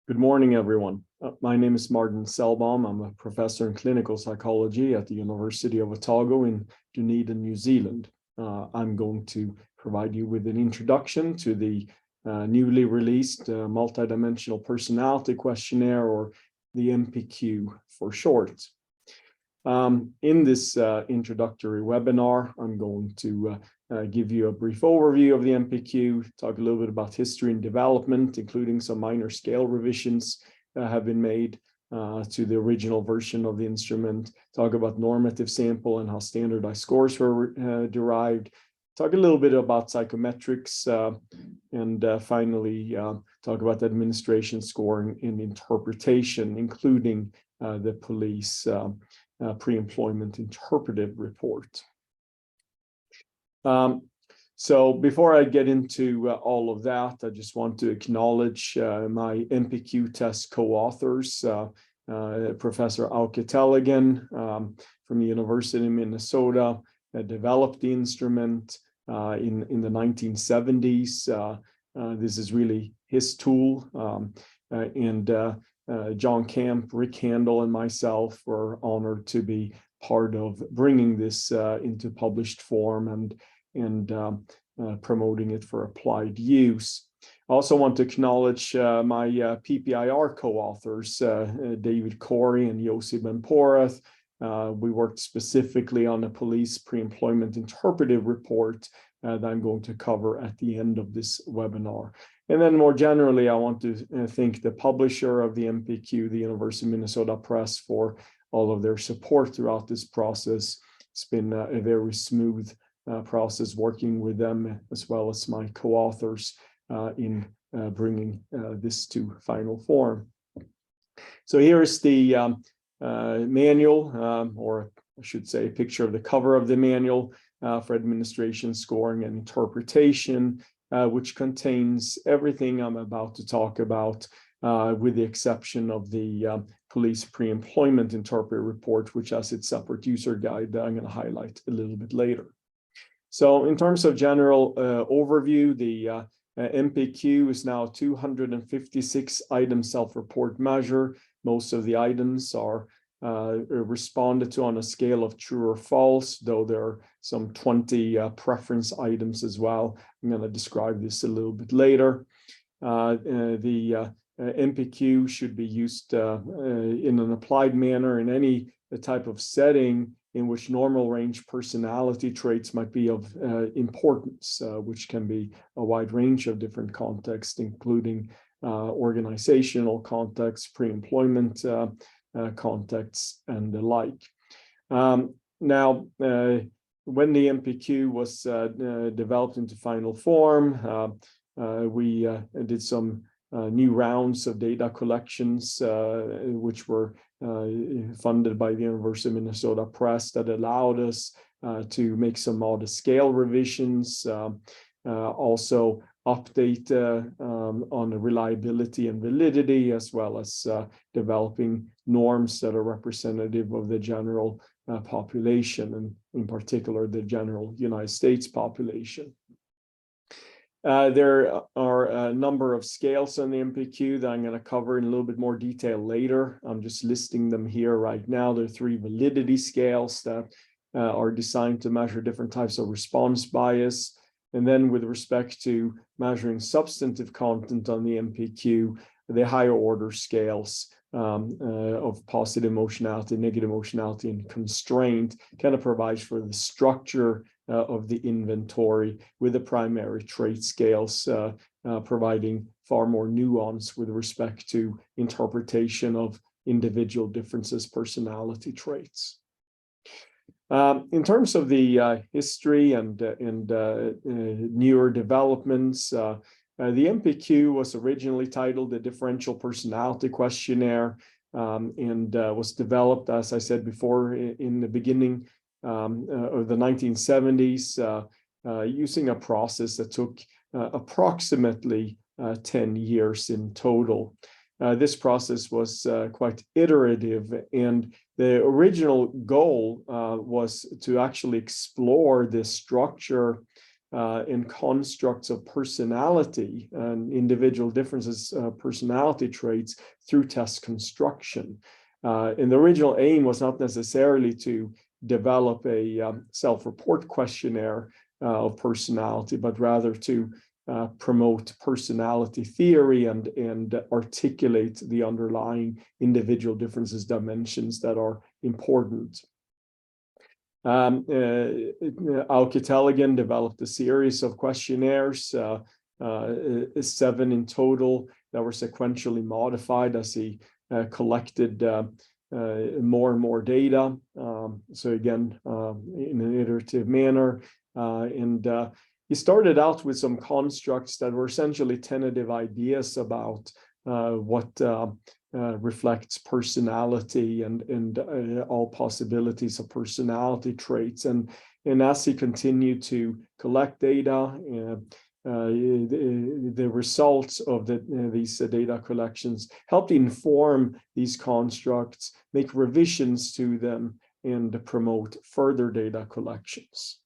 Good morning, everyone. My name is Martin Selbaum. I'm a professor in clinical psychology at the University of Otago in Dunedin, New Zealand. I'm going to provide you with an introduction to the newly released Multidimensional Personality Questionnaire, or the MPQ for short. In this introductory webinar, I'm going to give you a brief overview of the MPQ, talk a little bit about history and development, including some minor scale revisions that have been made to the original version of the instrument, talk about normative sample and how standardized scores were derived, talk a little bit about psychometrics, and finally talk about administration scoring and interpretation, including the police pre-employment interpretive report. So before I get into all of that, I just want to acknowledge my MPQ test co-authors, Professor Auke Tellegen from the University of Minnesota, developed the instrument in the 1970s. This is really his tool, and John Camp, Rick Handel, and myself were honored to be part of bringing this into published form and promoting it for applied use. I also want to acknowledge my PPIR co-authors, David Corey and Yossi Ben-Porath. We worked specifically on a police pre-employment interpretive report that I'm going to cover at the end of this webinar. And then more generally, I want to thank the publisher of the MPQ, the University of Minnesota Press, for all of their support throughout this process. It's been a very smooth process working with them, as well as my co-authors in bringing this to final form. So here is the manual, or I should say a picture of the cover of the manual for administration, scoring, and interpretation, which contains everything I'm about to talk about, with the exception of the police pre-employment interpreter report, which has its separate user guide that I'm going to highlight a little bit later. So in terms of general overview, the MPQ is now a 256 item self-report measure. Most of the items are responded to on a scale of true or false, though there are some 20 preference items as well. I'm going to describe this a little bit later. The MPQ should be used in an applied manner in any type of setting in which normal range personality traits might be of importance, which can be a wide range of different contexts, including organizational contexts, pre-employment contexts, and the like. Now, when the MPQ was developed into final form, we did some new rounds of data collections, which were funded by the University of Minnesota Press, that allowed us to make some modest scale revisions, also update on the reliability and validity, as well as developing norms that are representative of the general population, and in particular, the general United States population. There are a number of scales on the MPQ that I'm going to cover in a little bit more detail later. I'm just listing them here right now. There are 3 validity scales that are designed to measure different types of response bias. And then with respect to measuring substantive content on the MPQ, the higher order scales of positive emotionality, negative emotionality, and constraint kind of provides for the structure of the inventory, with the primary trait scales providing far more nuance with respect to interpretation of individual differences, personality traits. In terms of the history and newer developments, the MPQ was originally titled the Differential Personality Questionnaire, and was developed, as I said before, in the beginning of the 1970s, using a process that took approximately 10 years in total. This process was quite iterative, and the original goal was to actually explore the structure in constructs of personality and individual differences, personality traits through test construction. And the original aim was not necessarily to develop a self-report questionnaire of personality, but rather to promote personality theory and articulate the underlying individual differences dimensions that are important. Auke developed a series of questionnaires, 7 in total, that were sequentially modified as he collected more and more data. So again, in an iterative manner. He started out with some constructs that were essentially tentative ideas about what reflects personality and all possibilities of personality traits. And as he continued to collect data, the results of these data collections helped inform these constructs, make revisions to them, and promote further data collections.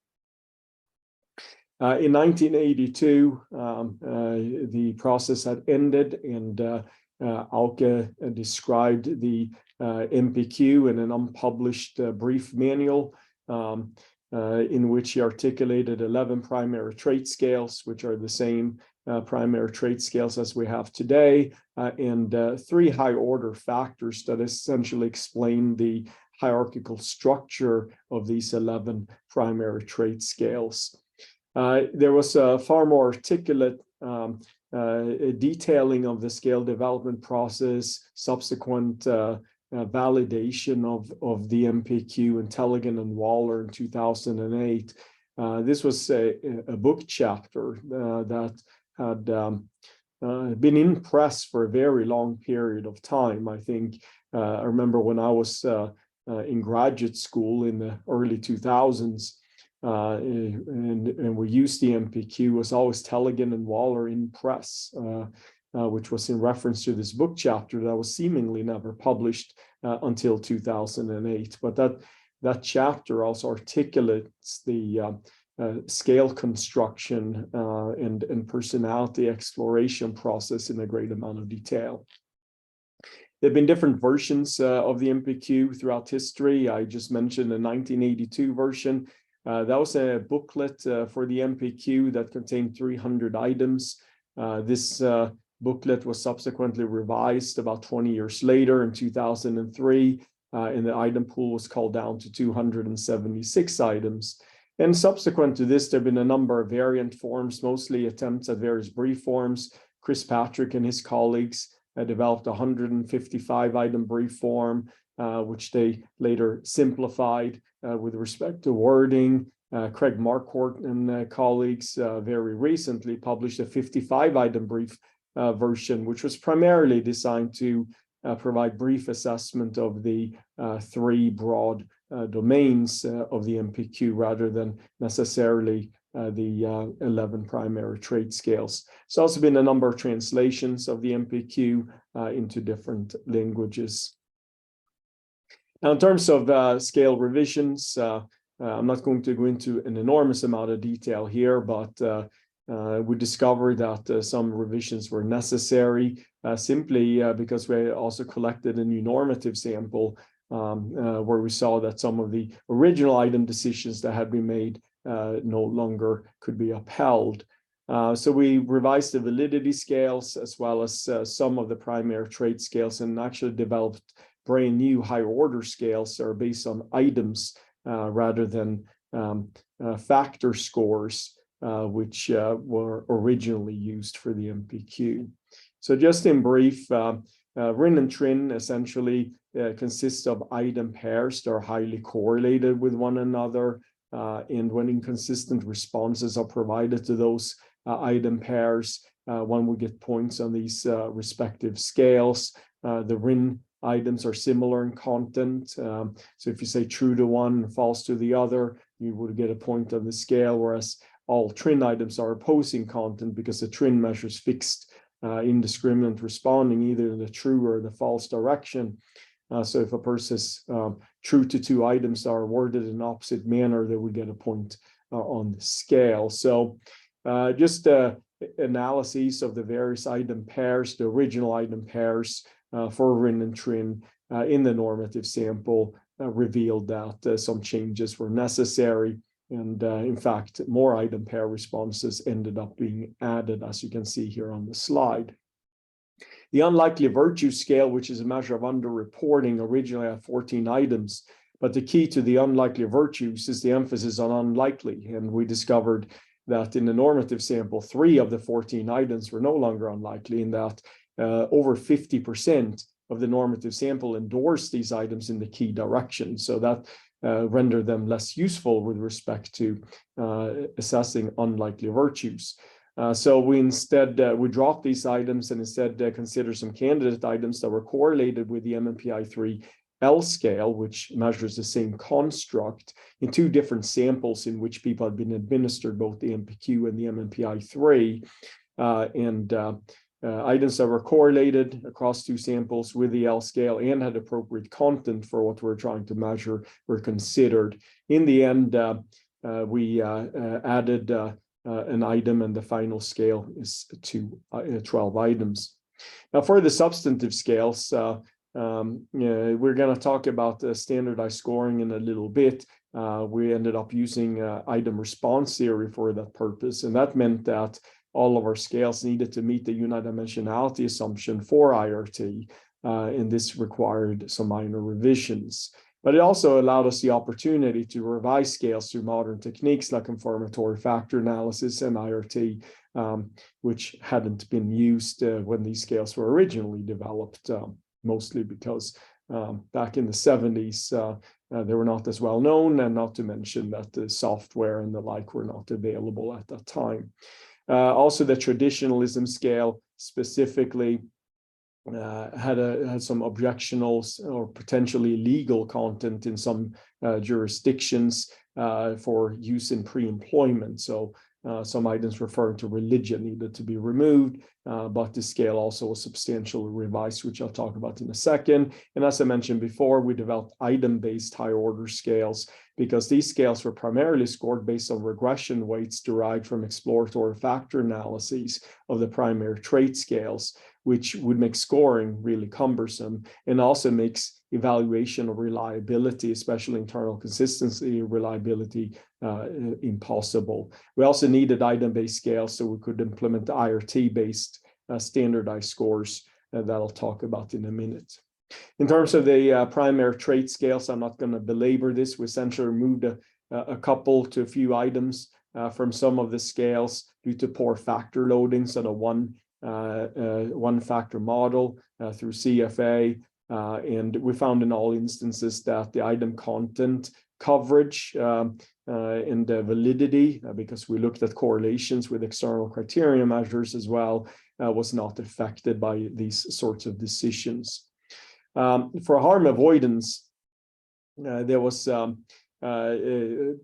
In 1982, the process had ended, and Auke described the MPQ in an unpublished brief manual in which he articulated 11 primary trait scales, which are the same primary trait scales as we have today, and 3 high-order factors that essentially explain the hierarchical structure of these 11 primary trait scales. There was a far more articulate detailing of the scale development process, subsequent validation of the MPQ in Tellegen and Waller in 2008. This was a book chapter that had been in press for a very long period of time. I think I remember when I was in graduate school in the early 2000s, and we used the MPQ, was always Tellegen and Waller in press, which was in reference to this book chapter that was seemingly never published until 2008. But that chapter also articulates the scale construction and personality exploration process in a great amount of detail. There have been different versions of the MPQ throughout history. I just mentioned the 1982 version. That was a booklet for the MPQ that contained 300 items. This booklet was subsequently revised about 20 years later in 2003, and the item pool was called down to 276 items. And subsequent to this, there have been a number of variant forms, mostly attempts at various brief forms. Chris Patrick and his colleagues developed a 155-item brief form, which they later simplified with respect to wording. Craig Marquardt and colleagues very recently published a 55-item brief version, which was primarily designed to provide brief assessment of the 3 broad domains of the MPQ rather than necessarily the 11 primary trait scales. There's also been a number of translations of the MPQ into different languages. Now, in terms of scale revisions, I'm not going to go into an enormous amount of detail here, but we discovered that some revisions were necessary simply because we also collected a new normative sample where we saw that some of the original item decisions that had been made no longer could be upheld. So we revised the validity scales as well as some of the primary trait scales, and actually developed brand new higher order scales that are based on items rather than factor scores, which were originally used for the MPQ. So just in brief, RIN and TRIN essentially consists of item pairs that are highly correlated with one another, and when inconsistent responses are provided to those item pairs, one will get points on these respective scales. The RIN items are similar in content. So if you say true to one, false to the other, you would get a point on the scale, whereas all TRIN items are opposing content because the TRIN measures fixed indiscriminate responding either in the true or the false direction. So if a person's true to 2 items are worded in opposite manner, they would get a point on the scale. So just analyses of the various item pairs, the original item pairs for Rin and Trin in the normative sample revealed that some changes were necessary. And in fact, more item pair responses ended up being added, as you can see here on the slide. The unlikely virtue scale, which is a measure of underreporting, originally had 14 items. But the key to the unlikely virtues is the emphasis on unlikely. And we discovered that in the normative sample, 3 of the 14 items were no longer unlikely, in that over 50% of the normative sample endorsed these items in the key direction. So that rendered them less useful with respect to assessing unlikely virtues. So we instead, we dropped these items and instead consider some candidate items that were correlated with the MMPI-3 L scale, which measures the same construct in 2 different samples in which people had been administered both the MPQ and the MMPI-3. Items that were correlated across 2 samples with the L scale and had appropriate content for what we're trying to measure were considered. In the end, we added an item, and the final scale is 12 items. Now, for the substantive scales, we're going to talk about standardized scoring in a little bit. We ended up using item response theory for that purpose, and that meant that all of our scales needed to meet the unidimensionality assumption for IRT, and this required some minor revisions. But it also allowed us the opportunity to revise scales through modern techniques like confirmatory factor analysis and IRT, which hadn't been used when these scales were originally developed, mostly because back in the 70s, they were not as well known, and not to mention that the software and the like were not available at that time. Also, the traditionalism scale specifically had some objectionable or potentially illegal content in some jurisdictions for use in pre-employment. So some items referring to religion needed to be removed, but the scale also was substantially revised, which I'll talk about in a second. And as I mentioned before, we developed item-based high-order scales because these scales were primarily scored based on regression weights derived from exploratory factor analyses of the primary trait scales, which would make scoring really cumbersome and also makes evaluation of reliability, especially internal consistency reliability, impossible. We also needed item-based scales so we could implement the IRT-based standardized scores that I'll talk about in a minute. In terms of the primary trait scales, I'm not going to belabor this. We essentially removed a couple to a few items from some of the scales due to poor factor loading, so the one factor model through CFA. And we found in all instances that the item content coverage and the validity, because we looked at correlations with external criteria measures as well, was not affected by these sorts of decisions. For harm avoidance, there was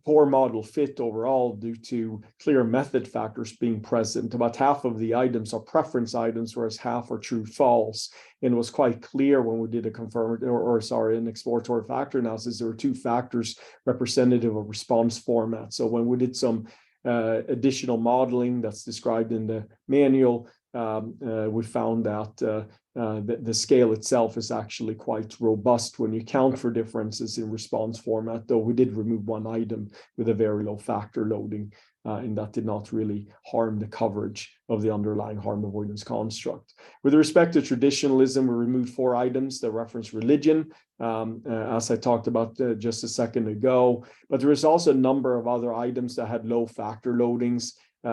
poor model fit overall due to clear method factors being present. About half of the items are preference items, whereas half are true false. And it was quite clear when we did an exploratory factor analysis, there were 2 factors representative of response format. So when we did some additional modeling that's described in the manual, we found that the scale itself is actually quite robust when you count for differences in response format, though we did remove 1 item with a very low factor loading, and that did not really harm the coverage of the underlying harm avoidance construct. With respect to traditionalism, we removed 4 items that reference religion, as I talked about just a second ago, but there is also a number of other items that had low factor loadings in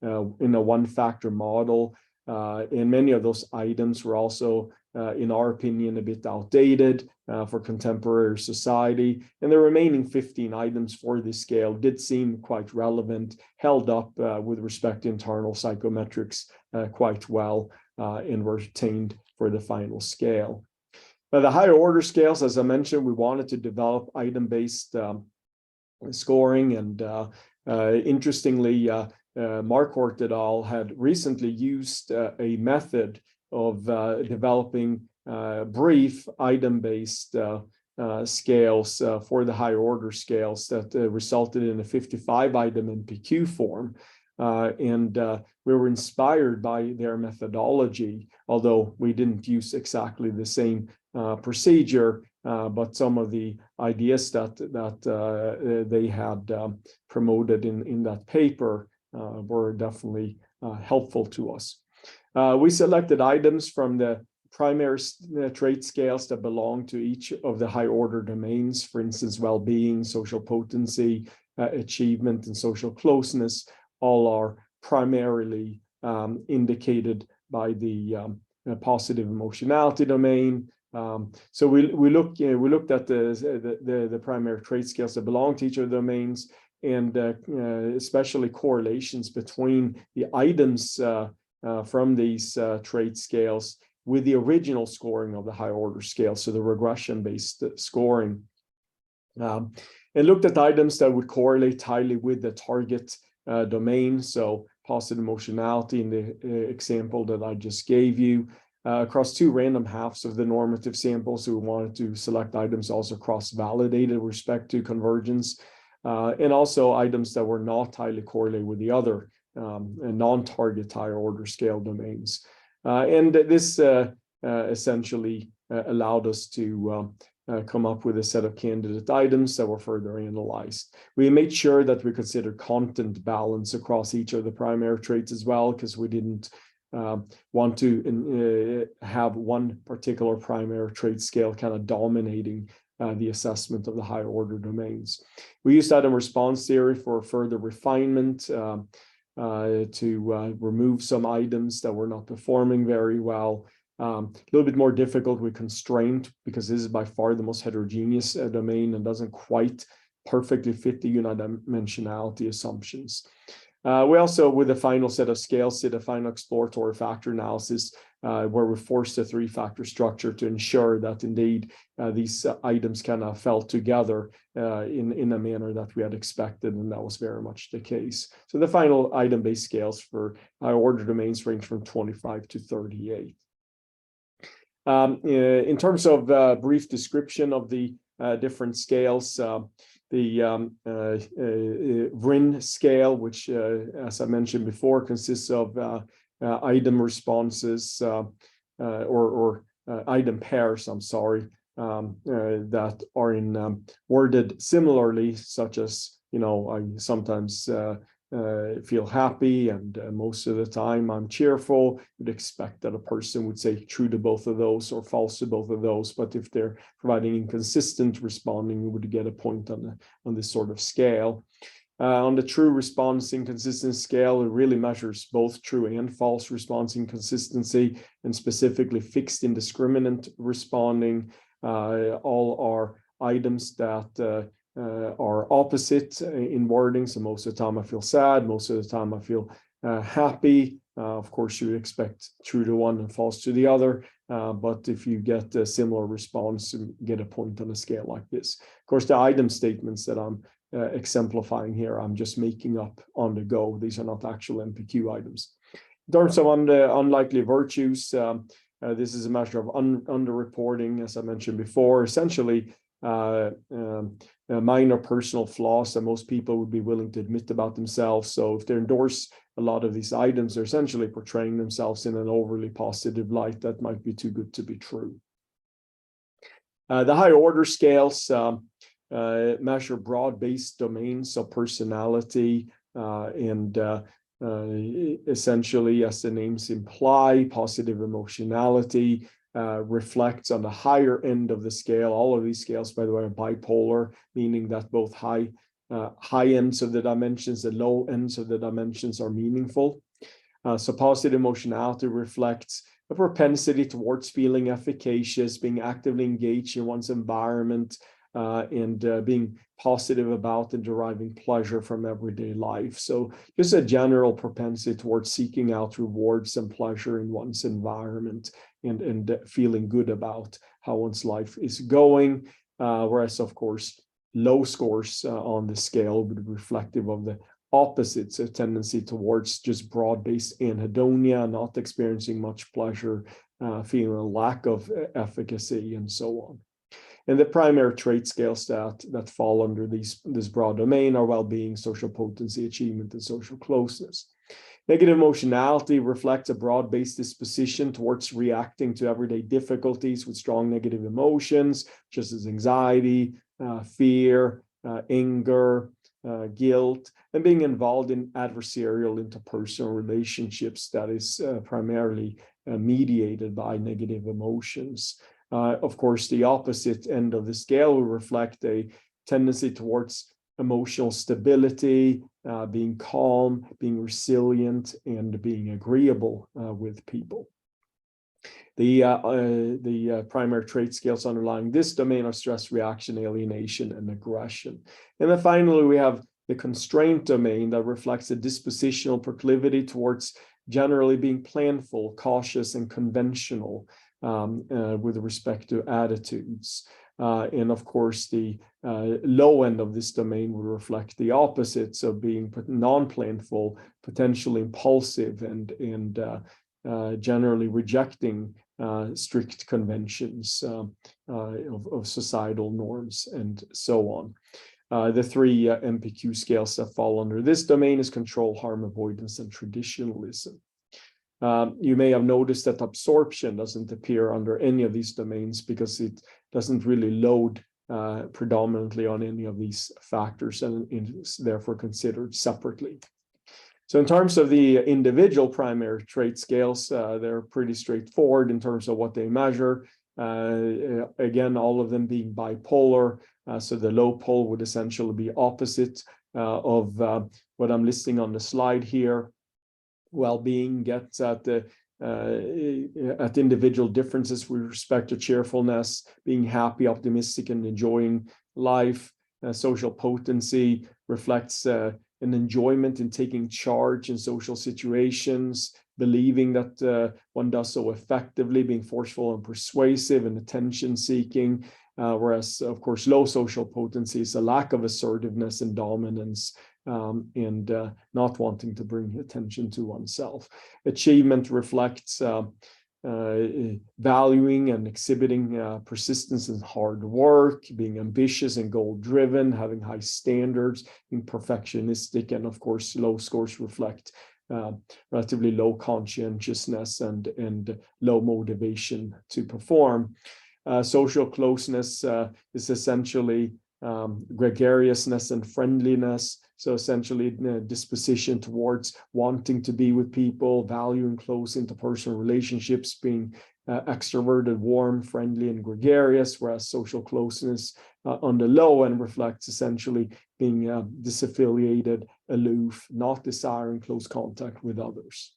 a 1-factor model. And many of those items were also, in our opinion, a bit outdated for contemporary society. And the remaining 15 items for this scale did seem quite relevant, held up with respect to internal psychometrics quite well, and were retained for the final scale. Now, the higher order scales, as I mentioned, we wanted to develop item-based scoring, and interestingly, Marquardt et al. Had recently used a method of developing brief item-based scales for the higher order scales that resulted in a 55-item MPQ form. And we were inspired by their methodology, although we didn't use exactly the same procedure, but some of the ideas that they had promoted in that paper were definitely helpful to us. We selected items from the primary trait scales that belong to each of the high order domains, for instance, well-being, social potency, achievement, and social closeness. All are primarily indicated by the positive emotionality domain. So we looked at the primary trait scales that belong to each of the domains, and especially correlations between the items from these trait scales with the original scoring of the high order scale, so the regression-based scoring, and looked at items that would correlate highly with the target domain, so positive emotionality in the example that I just gave you. Across two random halves of the normative sample, so we wanted to select items also cross-validated with respect to convergence, and also items that were not highly correlated with the other non-target higher order scale domains. And this essentially allowed us to come up with a set of candidate items that were further analyzed. We made sure that we considered content balance across each of the primary traits as well, because we didn't want to have one particular primary trait scale kind of dominating the assessment of the higher order domains. We used item response theory for further refinement to remove some items that were not performing very well. A little bit more difficult with constraint, because this is by far the most heterogeneous domain and doesn't quite perfectly fit the unidimensionality assumptions. We also, with the final set of scales, did a final exploratory factor analysis where we forced a three-factor structure to ensure that indeed these items kind of fell together in a manner that we had expected, and that was very much the case. So the final item-based scales for higher order domains range from 25 to 38. In terms of brief description of the different scales, the VRIN scale, which, as I mentioned before, consists of item responses or item pairs, I'm sorry, that are worded similarly, such as, I sometimes feel happy, and most of the time I'm cheerful. You'd expect that a person would say true to both of those or false to both of those, but if they're providing inconsistent responding, you would get a point on this sort of scale. On the true response inconsistent scale, it really measures both true and false response inconsistency, and specifically fixed indiscriminate responding. All are items that are opposite in wording. So most of the time I feel sad, most of the time I feel happy. Of course, you expect true to one and false to the other. But if you get a similar response, you get a point on a scale like this. Of course, the item statements that I'm exemplifying here, I'm just making up on the go. These are not actual MPQ items. In terms of unlikely virtues, this is a measure of underreporting, as I mentioned before. Essentially, minor personal flaws that most people would be willing to admit about themselves. So if they endorse a lot of these items, they're essentially portraying themselves in an overly positive light that might be too good to be true. The higher order scales measure broad-based domains of personality, and essentially, as the names imply, positive emotionality reflects on the higher end of the scale. All of these scales, by the way, are bipolar, meaning that both high ends of the dimensions and low ends of the dimensions are meaningful. So positive emotionality reflects a propensity towards feeling efficacious, being actively engaged in one's environment, and being positive about and deriving pleasure from everyday life. So just a general propensity towards seeking out rewards and pleasure in one's environment, and feeling good about how one's life is going. Whereas, of course, low scores on the scale would be reflective of the opposites, a tendency towards just broad-based anhedonia, not experiencing much pleasure, feeling a lack of efficacy, and so on. And the primary trait scales that fall under this broad domain are well-being, social potency, achievement, and social closeness. Negative emotionality reflects a broad-based disposition towards reacting to everyday difficulties with strong negative emotions, such as anxiety, fear, anger, guilt, and being involved in adversarial interpersonal relationships that is primarily mediated by negative emotions. Of course, the opposite end of the scale will reflect a tendency towards emotional stability, being calm, being resilient, and being agreeable with people. The primary trait scales underlying this domain are stress reaction, alienation, and aggression. And then finally, we have the constraint domain that reflects a dispositional proclivity towards generally being planful, cautious, and conventional with respect to attitudes. And of course, the low end of this domain will reflect the opposites of being non-planful, potentially impulsive, and generally rejecting strict conventions of societal norms and so on. The three MPQ scales that fall under this domain is control, harm avoidance, and traditionalism. You may have noticed that absorption doesn't appear under any of these domains because it doesn't really load predominantly on any of these factors and is therefore considered separately. So in terms of the individual primary trait scales, they're pretty straightforward in terms of what they measure. Again, all of them being bipolar. So the low pole would essentially be opposite of what I'm listing on the slide here. Well-being gets at individual differences with respect to cheerfulness, being happy, optimistic, and enjoying life. Social potency reflects an enjoyment in taking charge in social situations, believing that one does so effectively, being forceful and persuasive, and attention-seeking. Whereas, of course, low social potency is a lack of assertiveness and dominance, and not wanting to bring attention to oneself. Achievement reflects valuing and exhibiting persistence and hard work, being ambitious and goal-driven, having high standards, being perfectionistic, and of course, low scores reflect relatively low conscientiousness and low motivation to perform. Social closeness is essentially gregariousness and friendliness. So essentially disposition towards wanting to be with people, valuing close interpersonal relationships, being extroverted, warm, friendly, and gregarious, whereas social closeness on the low end reflects essentially being disaffiliated, aloof, not desiring close contact with others.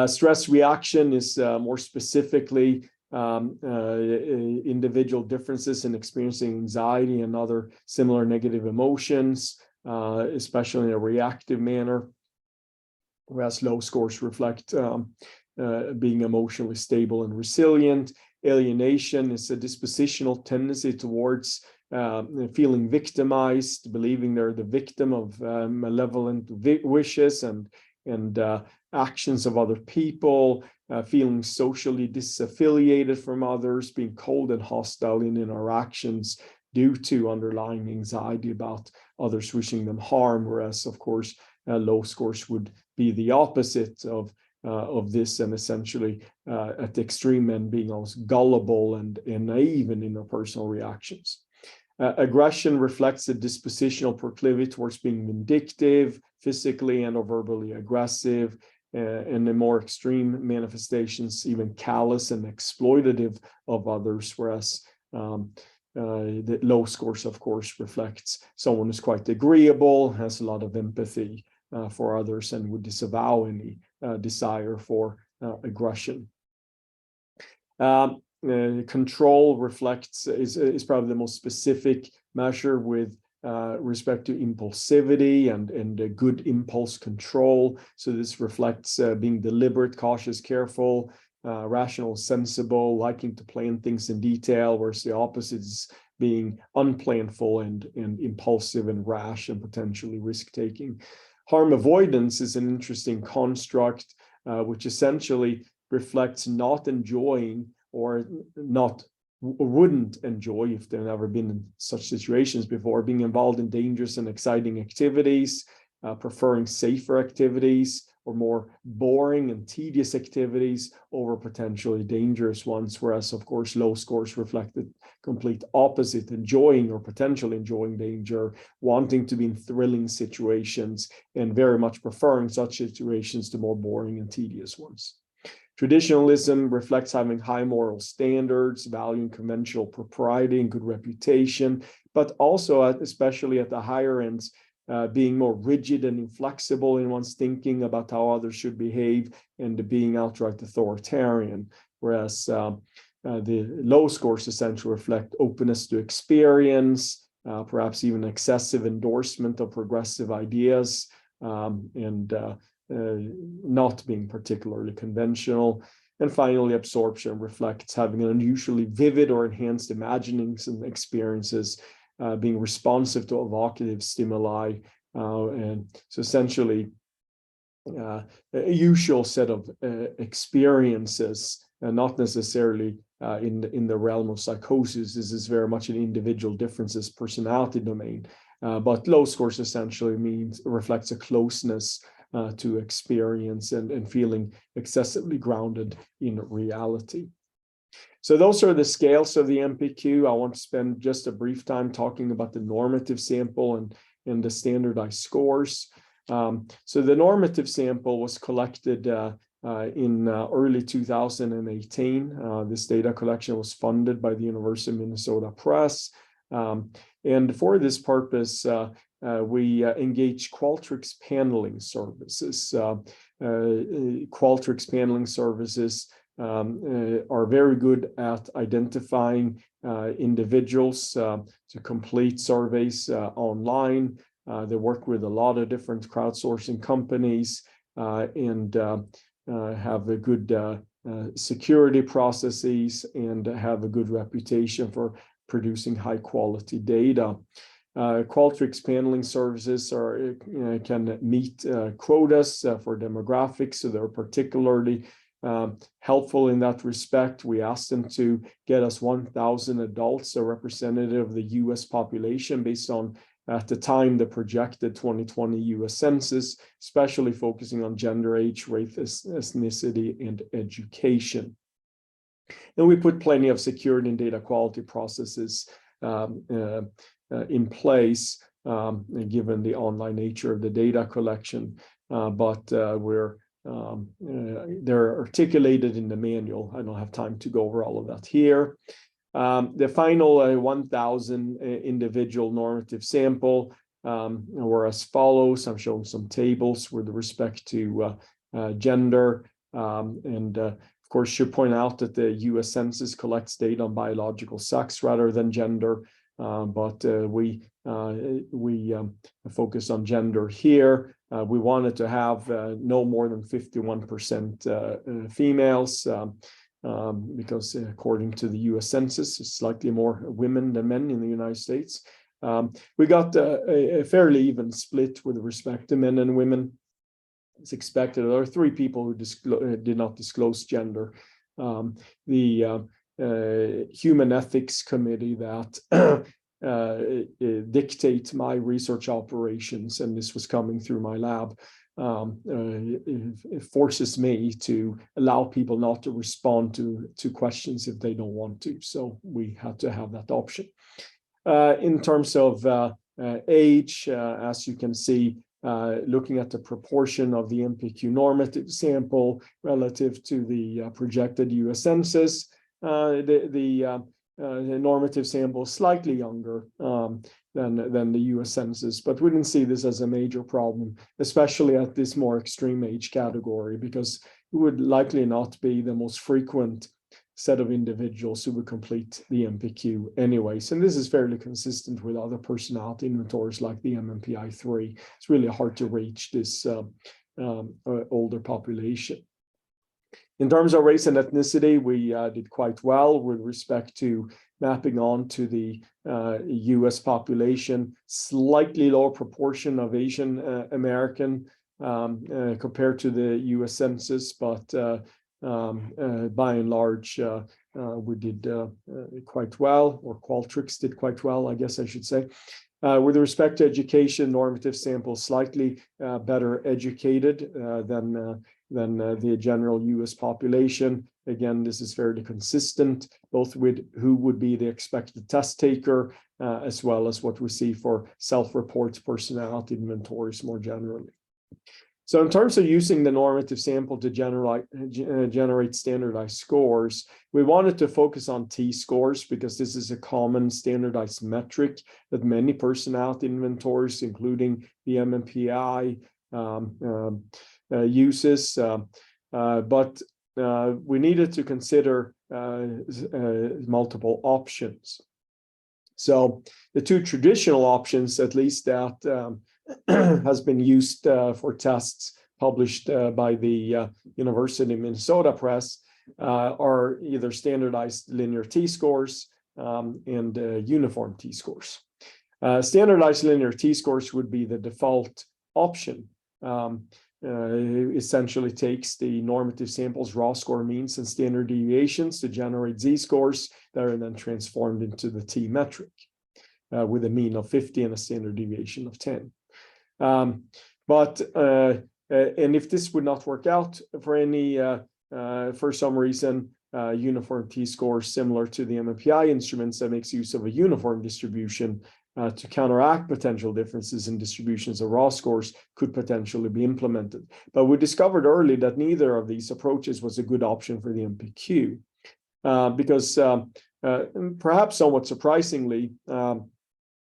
Stress reaction is more specifically individual differences in experiencing anxiety and other similar negative emotions, especially in a reactive manner, whereas low scores reflect being emotionally stable and resilient. Alienation is a dispositional tendency towards feeling victimized, believing they're the victim of malevolent wishes and actions of other people, feeling socially disaffiliated from others, being cold and hostile in interactions due to underlying anxiety about others wishing them harm, whereas, of course, low scores would be the opposite of this, and essentially at the extreme end being almost gullible and naive in interpersonal reactions. Aggression reflects a dispositional proclivity towards being vindictive, physically and or verbally aggressive, and the more extreme manifestations, even callous and exploitative of others, whereas the low scores, of course, reflects someone who's quite agreeable, has a lot of empathy for others, and would disavow any desire for aggression. Control reflects is probably the most specific measure with respect to impulsivity and good impulse control. So this reflects being deliberate, cautious, careful, rational, sensible, liking to plan things in detail, whereas the opposite is being unplanful and impulsive and rash and potentially risk-taking. Harm avoidance is an interesting construct, which essentially reflects not enjoying or not wouldn't enjoy if they've never been in such situations before, being involved in dangerous and exciting activities, preferring safer activities or more boring and tedious activities over potentially dangerous ones, whereas, of course, low scores reflect the complete opposite, enjoying or potentially enjoying danger, wanting to be in thrilling situations, and very much preferring such situations to more boring and tedious ones. Traditionalism reflects having high moral standards, valuing conventional propriety and good reputation, but also, especially at the higher ends, being more rigid and inflexible in one's thinking about how others should behave and being outright authoritarian. Whereas the low scores essentially reflect openness to experience, perhaps even excessive endorsement of progressive ideas, and not being particularly conventional. And finally, absorption reflects having an unusually vivid or enhanced imaginings and experiences, being responsive to evocative stimuli. And so essentially, a usual set of experiences, not necessarily in the realm of psychosis. This is very much an individual differences personality domain. But low scores essentially reflects a closeness to experience and feeling excessively grounded in reality. So those are the scales of the MPQ. I want to spend just a brief time talking about the normative sample and the standardized scores. So the normative sample was collected in early 2018. This data collection was funded by the University of Minnesota Press. And for this purpose, we engage Qualtrics paneling services. Qualtrics paneling services are very good at identifying individuals to complete surveys online. They work with a lot of different crowdsourcing companies and have a good security processes and have a good reputation for producing high quality data. Qualtrics paneling services can meet quotas for demographics, so they're particularly helpful in that respect. We asked them to get us 1,000 adults, a representative of the US population based on, at the time, the projected 2020 US Census, especially focusing on gender, age, race, ethnicity, and education. And we put plenty of security and data quality processes in place, given the online nature of the data collection, but they're articulated in the manual. I don't have time to go over all of that here. The final 1,000 individual normative sample were as follows. I'm showing some tables with respect to gender, and of course should point out that the US Census collects data on biological sex rather than gender, but we focus on gender here. We wanted to have no more than 51% females, because according to the US Census, it's slightly more women than men in the United States. We got a fairly even split with respect to men and women. It's expected. There are 3 people who did not disclose gender. The Human Ethics Committee that dictate my research operations, and this was coming through my lab, it forces me to allow people not to respond to questions if they don't want to. So we had to have that option. In terms of age, as you can see, looking at the proportion of the MPQ normative sample relative to the projected US Census, the normative sample is slightly younger than the US Census, but we didn't see this as a major problem, especially at this more extreme age category, because it would likely not be the most frequent set of individuals who would complete the MPQ anyways. And this is fairly consistent with other personality inventories like the MMPI-3. It's really hard to reach this older population. In terms of race and ethnicity, we did quite well with respect to mapping on to the US population, slightly lower proportion of Asian American compared to the US Census, but by and large, we did quite well, or Qualtrics did quite well, I guess I should say. With respect to education, normative samples slightly better educated than the general US population. Again, this is fairly consistent, both with who would be the expected test taker, as well as what we see for self-reports, personality inventories more generally. So in terms of using the normative sample to generate standardized scores, we wanted to focus on T-scores because this is a common standardized metric that many personality inventories, including the MMPI, uses. But we needed to consider multiple options. So the two traditional options, at least that has been used for tests published by the University of Minnesota Press, are either standardized linear T-scores and uniform T-scores. Standardized linear T-scores would be the default option. Essentially takes the normative samples, raw score means, and standard deviations to generate Z-scores that are then transformed into the T metric with a mean of 50 and a standard deviation of 10. And if this would not work out for any, for some reason, uniform T-scores similar to the MMPI instruments that makes use of a uniform distribution to counteract potential differences in distributions of raw scores could potentially be implemented. But we discovered early that neither of these approaches was a good option for the MPQ because perhaps somewhat surprisingly,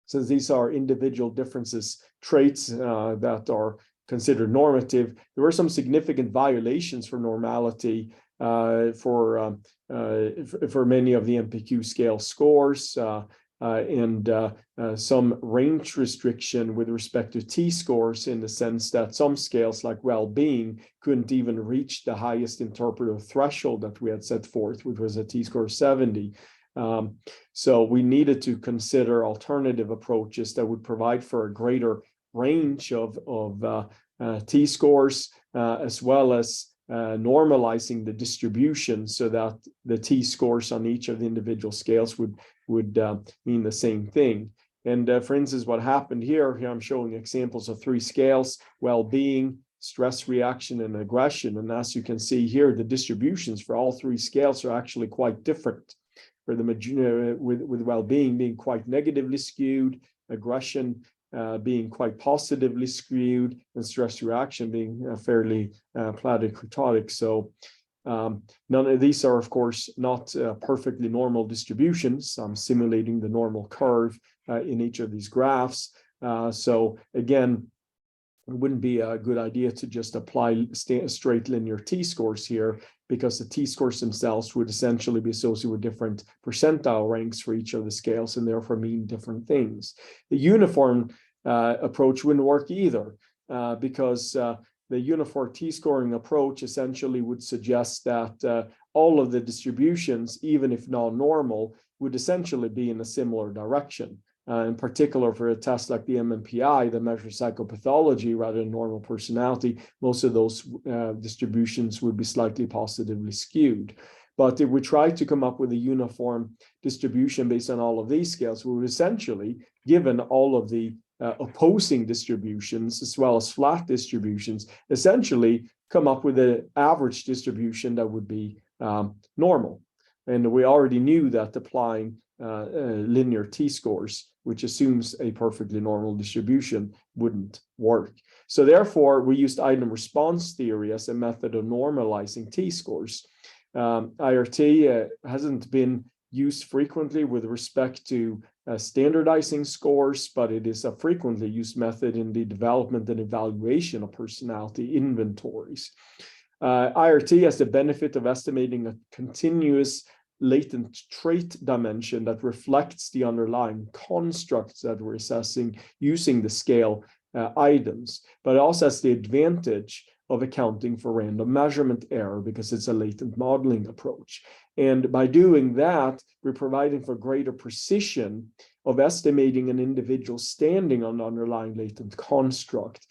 since these are individual differences, traits that are considered normative, there were some significant violations for normality for many of the MPQ scale scores and some range restriction with respect to T-scores, in the sense that some scales like well-being couldn't even reach the highest interpretive threshold that we had set forth, which was a T-score of 70. So we needed to consider alternative approaches that would provide for a greater range of T-scores, as well as normalizing the distribution so that the T-scores on each of the individual scales would mean the same thing. And for instance, what happened here I'm showing examples of 3 scales: well-being, stress reaction, and aggression. And as you can see here, the distributions for all 3 scales are actually quite different. For the with well-being being quite negatively skewed, aggression being quite positively skewed, and stress reaction being fairly platycretotic. So none of these are, of course, not perfectly normal distributions. I'm simulating the normal curve in each of these graphs. So again, it wouldn't be a good idea to just apply straight linear T-scores here, because the T-scores themselves would essentially be associated with different percentile ranks for each of the scales and therefore mean different things. The uniform approach wouldn't work either, because the uniform T-scoring approach essentially would suggest that all of the distributions, even if non-normal, would essentially be in a similar direction. In particular, for a test like the MMPI that measures psychopathology rather than normal personality, most of those distributions would be slightly positively skewed. But if we try to come up with a uniform distribution based on all of these scales, we would essentially, given all of the opposing distributions as well as flat distributions, essentially come up with an average distribution that would be normal. And we already knew that applying linear T-scores, which assumes a perfectly normal distribution, wouldn't work. So therefore, we used item response theory as a method of normalizing T-scores. IRT hasn't been used frequently with respect to standardizing scores, but it is a frequently used method in the development and evaluation of personality inventories. IRT has the benefit of estimating a continuous latent trait dimension that reflects the underlying constructs that we're assessing using the scale items, but it also has the advantage of accounting for random measurement error because it's a latent modeling approach. And by doing that, we're providing for greater precision of estimating an individual standing on the underlying latent construct.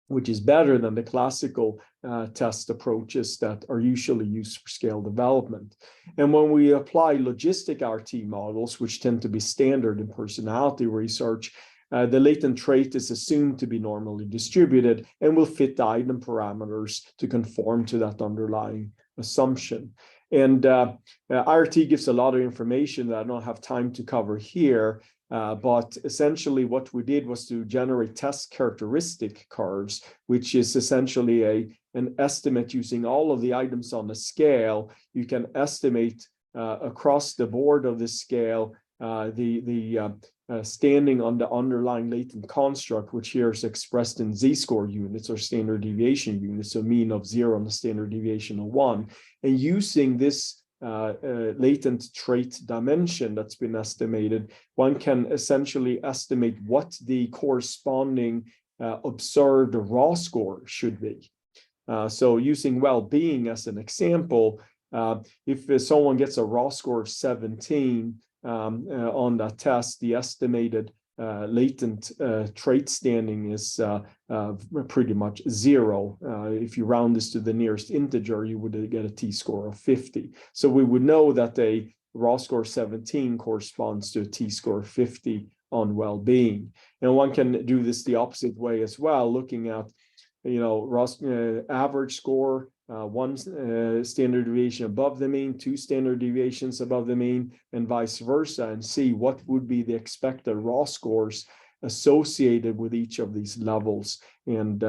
which is better than the classical test approaches that are usually used for scale development. And when we apply logistic RT models, which tend to be standard in personality research, the latent trait is assumed to be normally distributed and will fit the item parameters to conform to that underlying assumption. And IRT gives a lot of information that I don't have time to cover here, but essentially what we did was to generate test characteristic curves, which is essentially an estimate using all of the items on the scale. You can estimate across the board of the scale standing on the underlying latent construct, which here is expressed in z-score units or standard deviation units, so mean of 0 and a standard deviation of 1. And using this latent trait dimension that's been estimated, one can essentially estimate what the corresponding observed raw score should be. So using well-being as an example, if someone gets a raw score of 17 on that test, the estimated latent trait standing is pretty much 0. If you round this to the nearest integer, you would get a t-score of 50. So we would know that a raw score 17 corresponds to a t-score 50 on well-being. And one can do this the opposite way as well, looking at, raw average score, 1 standard deviation above the mean, 2 standard deviations above the mean, and vice versa, and see what would be the expected raw scores associated with each of these levels. And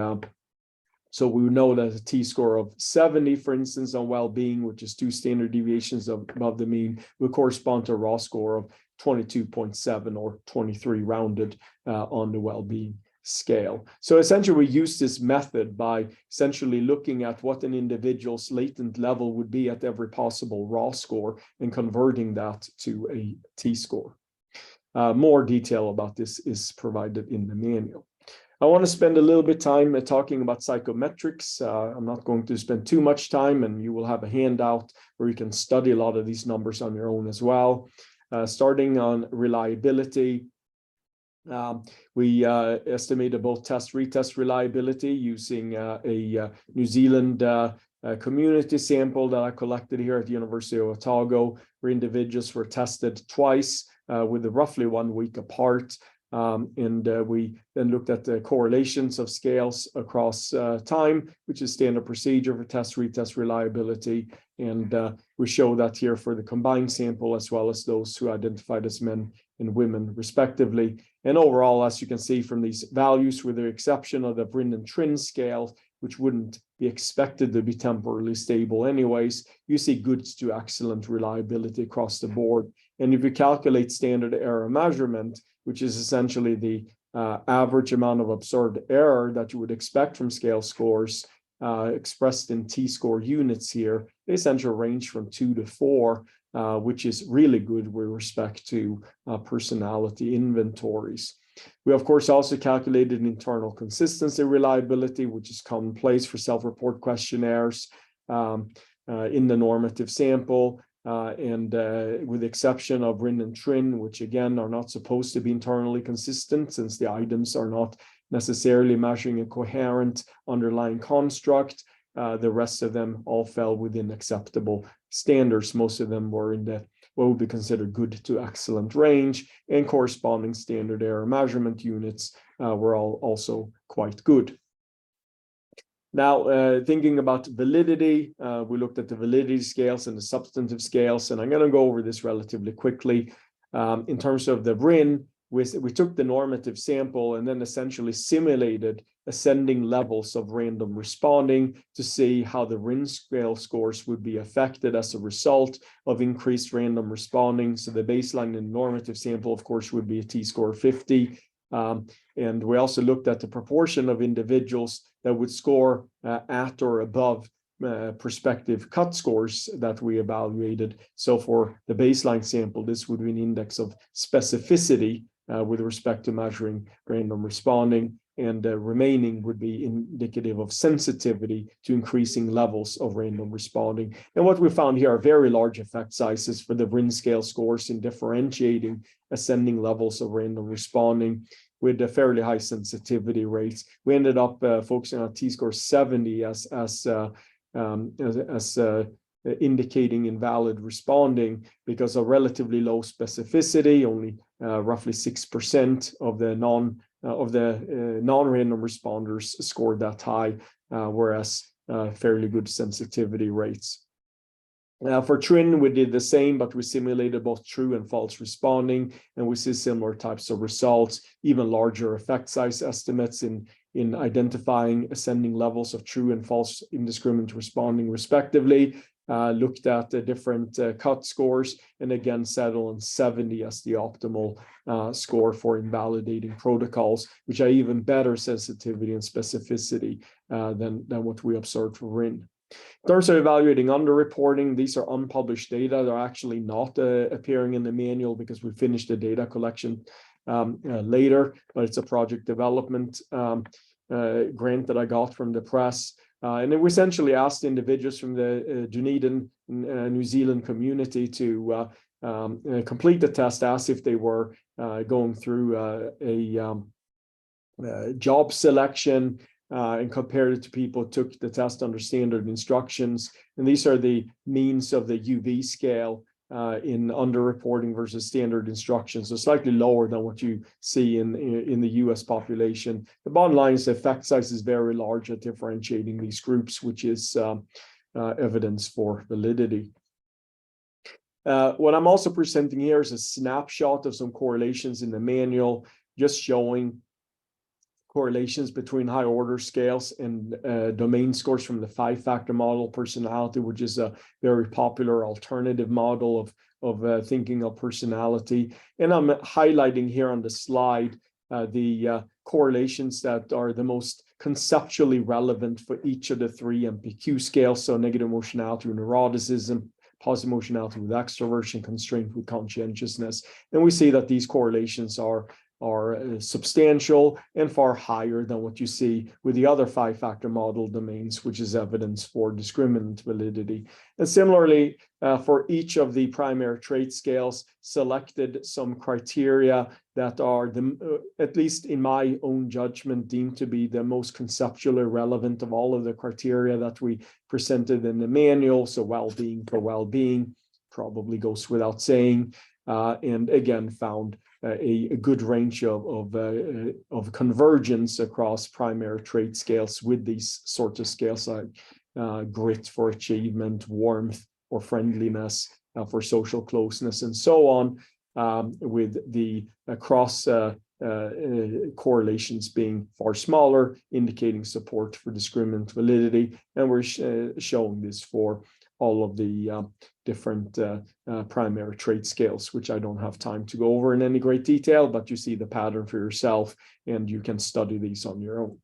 so we know that a t-score of 70, for instance, on well-being, which is 2 standard deviations above the mean, will correspond to a raw score of 22.7 or 23 rounded on the well-being scale. So essentially we use this method by essentially looking at what an individual's latent level would be at every possible raw score and converting that to a t-score. More detail about this is provided in the manual. I want to spend a little bit of time talking about psychometrics. I'm not going to spend too much time, and you will have a handout where you can study a lot of these numbers on your own as well. Starting on reliability, we estimated both test-retest reliability using a New Zealand community sample that I collected here at the University of Otago, where individuals were tested twice with roughly 1 week apart. And we then looked at the correlations of scales across time, which is standard procedure for test-retest reliability. And we show that here for the combined sample, as well as those who identified as men and women, respectively. And overall, as you can see from these values, with the exception of the Vrind and Trin scale, which wouldn't be expected to be temporally stable anyways, you see good to excellent reliability across the board. And if you calculate standard error measurement, which is essentially the average amount of observed error that you would expect from scale scores expressed in t-score units here, they essentially range from 2 to 4, which is really good with respect to personality inventories. We, of course, also calculated internal consistency reliability, which is commonplace for self-report questionnaires in the normative sample. And with the exception of Vrind and Trin, which again are not supposed to be internally consistent, since the items are not necessarily measuring a coherent underlying construct, the rest of them all fell within acceptable standards. Most of them were in the what would be considered good to excellent range, and corresponding standard error measurement units were all also quite good. Now, thinking about validity, we looked at the validity scales and the substantive scales, and I'm going to go over this relatively quickly. In terms of the Vrind, we took the normative sample and then essentially simulated ascending levels of random responding to see how the Vrind scale scores would be affected as a result of increased random responding. So the baseline in the normative sample, of course, would be a t-score 50. And we also looked at the proportion of individuals that would score at or above prospective cut scores that we evaluated. So for the baseline sample, this would be an index of specificity with respect to measuring random responding, and remaining would be indicative of sensitivity to increasing levels of random responding. And what we found here are very large effect sizes for the Vrind scale scores in differentiating ascending levels of random responding, with a fairly high sensitivity rates. We ended up focusing on t-score 70 as indicating invalid responding because of relatively low specificity. Only roughly 6% of the non-random responders scored that high, whereas fairly good sensitivity rates. For TRIN, we did the same, but we simulated both true and false responding, and we see similar types of results, even larger effect size estimates in identifying ascending levels of true and false indiscriminate responding, respectively. Looked at the different cut scores, and again settled on 70 as the optimal score for invalidating protocols, which are even better sensitivity and specificity than what we observed for RIN. In terms of evaluating underreporting, these are unpublished data. They're actually not appearing in the manual because we finished the data collection later, but it's a project development grant that I got from the press. And then we essentially asked individuals from the Dunedin, New Zealand community to complete the test as if they were going through a job selection, and compared it to people who took the test under standard instructions. And these are the means of the UV scale in underreporting versus standard instructions, so slightly lower than what you see in the US population. The bottom line is the effect size is very large at differentiating these groups, which is evidence for validity. What I'm also presenting here is a snapshot of some correlations in the manual, just showing correlations between high order scales and domain scores from the 5-factor model personality, which is a very popular alternative model of thinking of personality. And I'm highlighting here on the slide the correlations that are the most conceptually relevant for each of the 3 MPQ scales. So negative emotionality with neuroticism, positive emotionality with extroversion, constraint with conscientiousness. And we see that these correlations are substantial and far higher than what you see with the other 5-factor model domains, which is evidence for discriminant validity. And similarly, for each of the primary trait scales, selected some criteria that are, at least in my own judgment, deemed to be the most conceptually relevant of all of the criteria that we presented in the manual. So well-being for well-being probably goes without saying, and again found a good range of convergence across primary trait scales with these sorts of scales like grit for achievement, warmth or friendliness, for social closeness, and so on, with the cross correlations being far smaller, indicating support for discriminant validity. And we're showing this for all of the different primary trait scales, which I don't have time to go over in any great detail, but you see the pattern for yourself and you can study these on your own.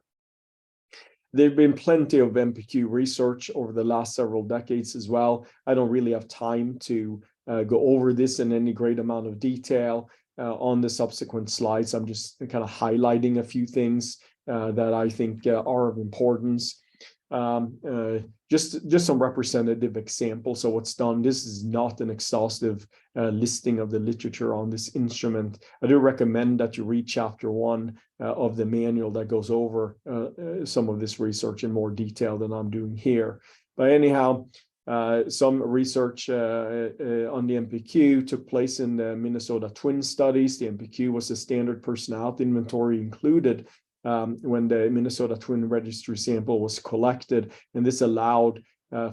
There've been plenty of MPQ research over the last several decades as well. I don't really have time to go over this in any great amount of detail on the subsequent slides. I'm just kind of highlighting a few things that I think are of importance. Just some representative examples of what's done. This is not an exhaustive listing of the literature on this instrument. I do recommend that you read chapter 1 of the manual that goes over some of this research in more detail than I'm doing here. But anyhow, some research on the MPQ took place in the Minnesota twin studies. The MPQ was a standard personality inventory included when the Minnesota twin registry sample was collected, and this allowed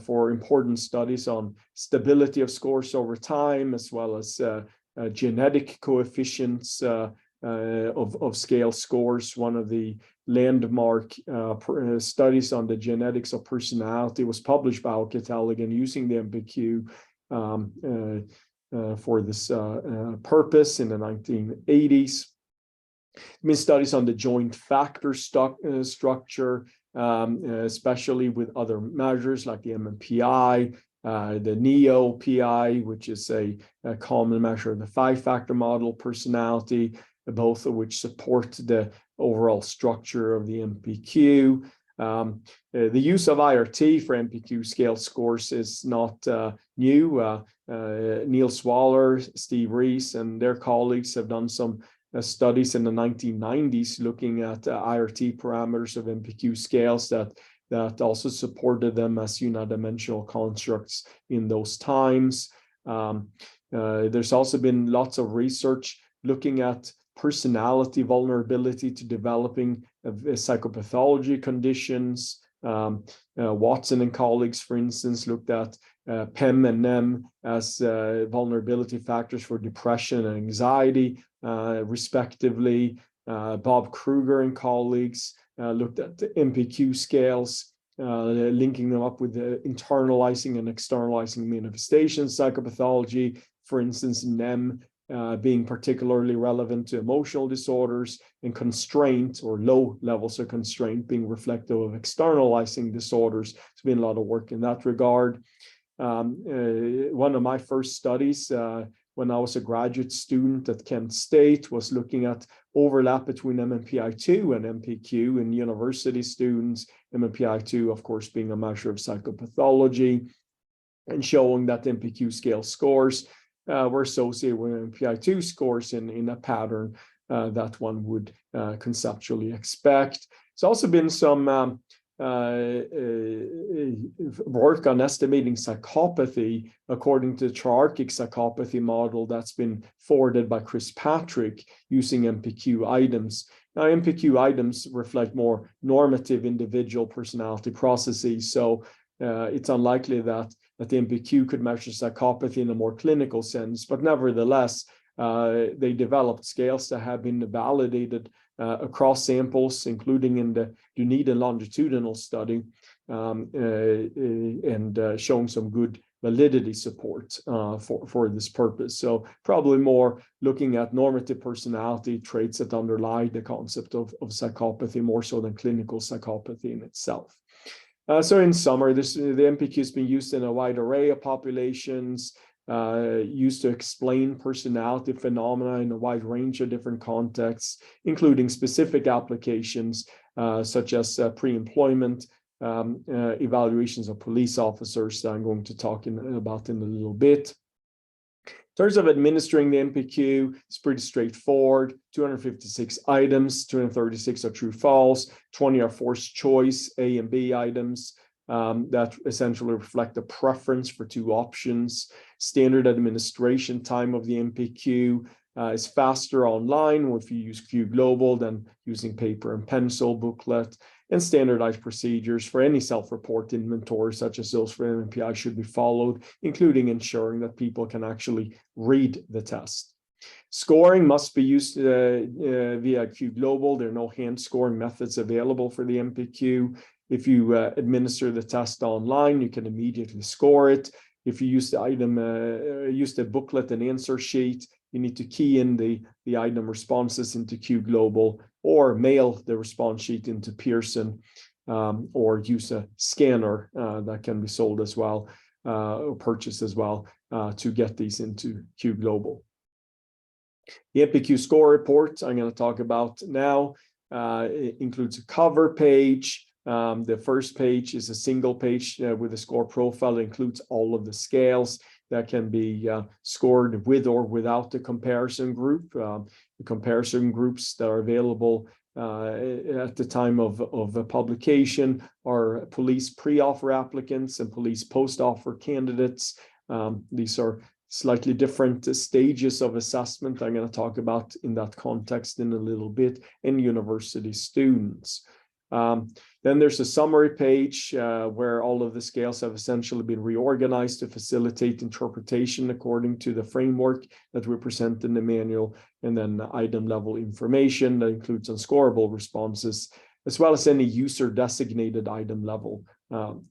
for important studies on stability of scores over time, as well as genetic coefficients of scale scores. One of the landmark studies on the genetics of personality was published by Alcatel, again using the MPQ for this purpose in the 1980s. Studies on the joint factor structure, especially with other measures like the MMPI, the NEO-PI, which is a common measure of the 5-factor model personality, both of which support the overall structure of the MPQ. The use of IRT for MPQ scale scores is not new. Neil Swaller, Steve Rees, and their colleagues have done some studies in the 1990s looking at IRT parameters of MPQ scales that also supported them as unidimensional constructs in those times. There's also been lots of research looking at personality vulnerability to developing psychopathology conditions. Watson and colleagues, for instance, looked at PEM and NEM as vulnerability factors for depression and anxiety, respectively. Bob Kruger and colleagues looked at the MPQ scales, linking them up with the internalizing and externalizing manifestations, psychopathology, for instance, NEM being particularly relevant to emotional disorders, and constraint or low levels of constraint being reflective of externalizing disorders. There's been a lot of work in that regard. One of my first studies when I was a graduate student at Kent State was looking at overlap between MMPI-2 and MPQ in university students, MMPI-2, of course, being a measure of psychopathology, and showing that MPQ scale scores were associated with MPI-2 scores in a pattern that one would conceptually expect. There's also been some work on estimating psychopathy according to the triarchic psychopathy model that's been forwarded by Chris Patrick using MPQ items. Now, MPQ items reflect more normative individual personality processes, so it's unlikely that the MPQ could measure psychopathy in a more clinical sense, but nevertheless, they developed scales that have been validated across samples, including in the Dunedin longitudinal study, and showing some good validity support for this purpose. So probably more looking at normative personality traits that underlie the concept of psychopathy more so than clinical psychopathy in itself. So in summary, the MPQ has been used in a wide array of populations, used to explain personality phenomena in a wide range of different contexts, including specific applications such as pre-employment evaluations of police officers that I'm going to talk about in a little bit. In terms of administering the MPQ, it's pretty straightforward. 256 items, 236 are true false, 20 are forced choice, A and B items that essentially reflect a preference for two options. Standard administration time of the MPQ is faster online if you use Q Global than using paper and pencil booklet. And standardized procedures for any self-report inventory, such as those for MMPI, should be followed, including ensuring that people can actually read the test. Scoring must be used via Q Global. There are no hand scoring methods available for the MPQ. If you administer the test online, you can immediately score it. If you use the item, use the booklet and answer sheet, you need to key in the item responses into Q Global, or mail the response sheet into Pearson, or use a scanner that can be sold as well, or purchased as well, to get these into Q Global. The MPQ score report I'm going to talk about now includes a cover page. The first page is a single page with a score profile. It includes all of the scales that can be scored with or without the comparison group. The comparison groups that are available at the time of a publication are police pre-offer applicants and police post-offer candidates. These are slightly different stages of assessment I'm going to talk about in that context in a little bit, and university students. Then there's a summary page where all of the scales have essentially been reorganized to facilitate interpretation according to the framework that we present in the manual, and then item level information that includes unscorable responses, as well as any user designated item level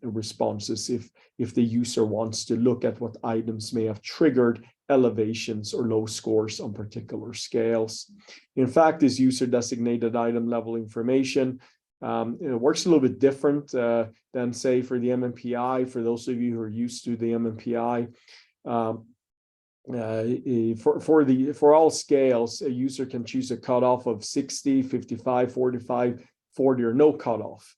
responses if the user wants to look at what items may have triggered elevations or low scores on particular scales. In fact, this user designated item level information it works a little bit different than, say, for the MMPI. For those of you who are used to the MMPI, for all scales, a user can choose a cutoff of 60, 55, 45, 40, or no cutoff.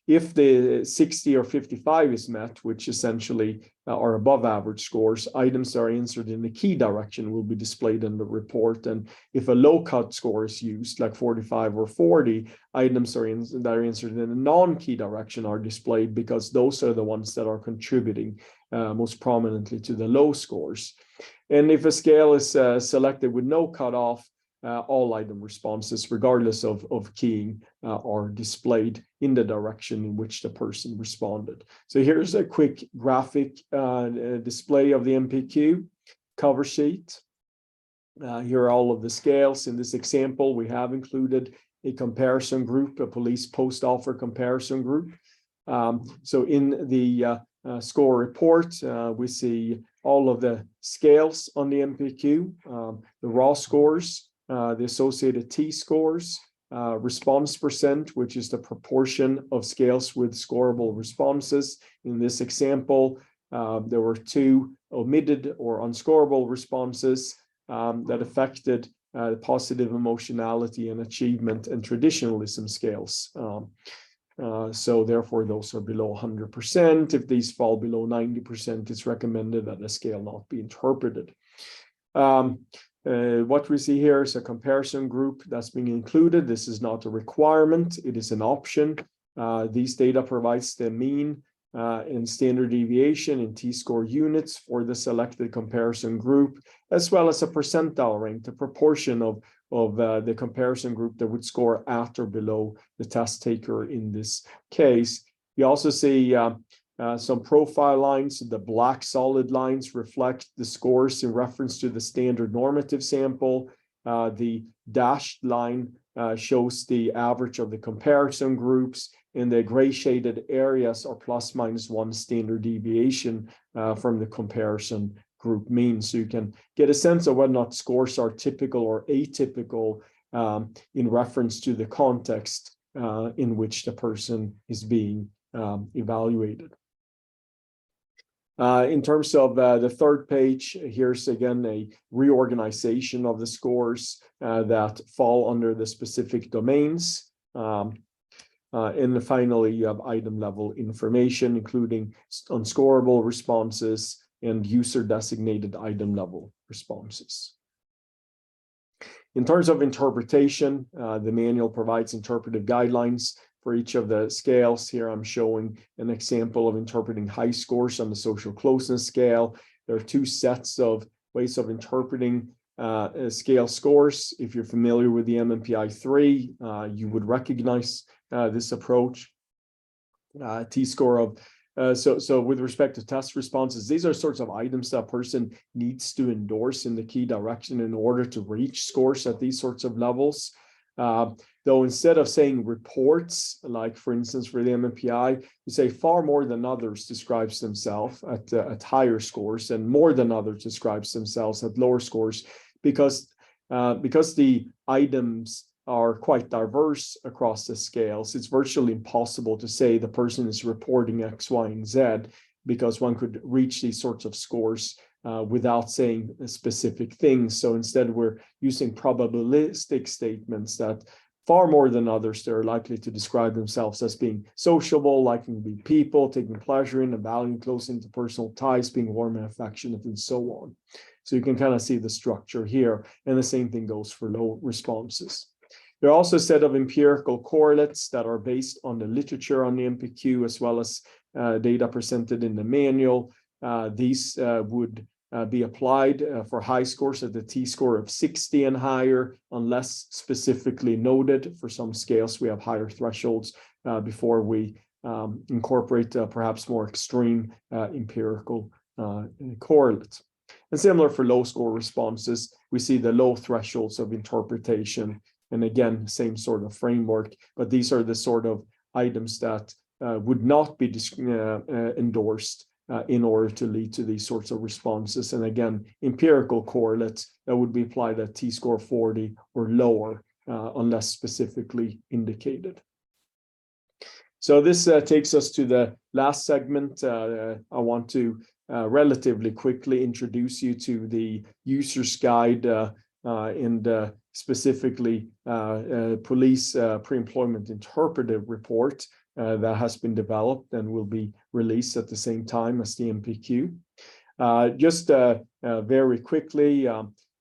If the 60 or 55 is met, which essentially are above average scores, items that are answered in the key direction will be displayed in the report. And if a low cut score is used, like 45 or 40, items that are answered in a non-key direction are displayed, because those are the ones that are contributing most prominently to the low scores. And if a scale is selected with no cutoff, all item responses, regardless of keying, are displayed in the direction in which the person responded. So here's a quick graphic display of the MPQ cover sheet. Here are all of the scales. In this example, we have included a comparison group, a police post-offer comparison group. So in the score report, we see all of the scales on the MPQ, the raw scores, the associated T-scores, response percent, which is the proportion of scales with scorable responses. In this example, there were 2 omitted or unscorable responses that affected positive emotionality and achievement and traditionalism scales. So therefore, those are below 100%. If these fall below 90%, it's recommended that a scale not be interpreted. What we see here is a comparison group that's being included. This is not a requirement, it is an option. These data provides the mean and standard deviation in T-score units for the selected comparison group, as well as a percentile rank, the proportion of the comparison group that would score at or below the test taker in this case. You also see some profile lines. The black solid lines reflect the scores in reference to the standard normative sample. The dashed line shows the average of the comparison groups, and the gray shaded areas are ±1 standard deviation from the comparison group mean. So you can get a sense of whether or not scores are typical or atypical in reference to the context in which the person is being evaluated. In terms of the third page, here's again a reorganization of the scores that fall under the specific domains. And finally, you have item level information, including unscorable responses and user designated item level responses. In terms of interpretation, the manual provides interpretive guidelines for each of the scales. Here I'm showing an example of interpreting high scores on the social closeness scale. There are 2 sets of ways of interpreting scale scores. If you're familiar with the MMPI-3, you would recognize this approach. T-score of so with respect to test responses, these are sorts of items that a person needs to endorse in the key direction in order to reach scores at these sorts of levels. Though instead of saying reports, like for instance for the MMPI, you say far more than others describes themselves at higher scores, and more than others describes themselves at lower scores, because the items are quite diverse across the scales. It's virtually impossible to say the person is reporting X, Y, and Z, because one could reach these sorts of scores without saying specific things. So instead, we're using probabilistic statements that far more than others, they're likely to describe themselves as being sociable, liking to be people, taking pleasure in and valuing close interpersonal ties, being warm and affectionate, and so on. So you can kind of see the structure here. And the same thing goes for low responses. There are also a set of empirical correlates that are based on the literature on the MPQ, as well as data presented in the manual. These would be applied for high scores at the T-score of 60 and higher, unless specifically noted. For some scales, we have higher thresholds before we incorporate perhaps more extreme empirical correlates. And similar for low score responses, we see the low thresholds of interpretation. And again, same sort of framework, but these are the sort of items that would not be endorsed in order to lead to these sorts of responses. And again, empirical correlates that would be applied at T-score 40 or lower, unless specifically indicated. So this takes us to the last segment. I want to relatively quickly introduce you to the user's guide and specifically police pre-employment interpretive report. that has been developed and will be released at the same time as the MPQ. Just very quickly,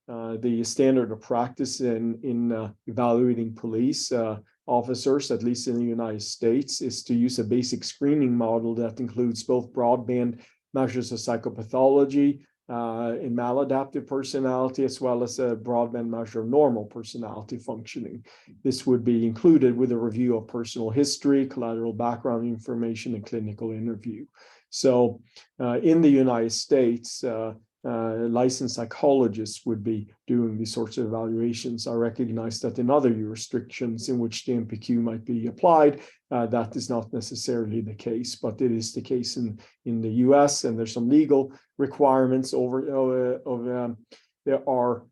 the standard of practice in evaluating police officers, at least in the United States, is to use a basic screening model that includes both broadband measures of psychopathology in maladaptive personality, as well as a broadband measure of normal personality functioning. This would be included with a review of personal history, collateral background information, and clinical interview. So in the United States, licensed psychologists would be doing these sorts of evaluations. I recognize that in other jurisdictions in which the MPQ might be applied, that is not necessarily the case, but it is the case in the US, and there's some legal requirements there are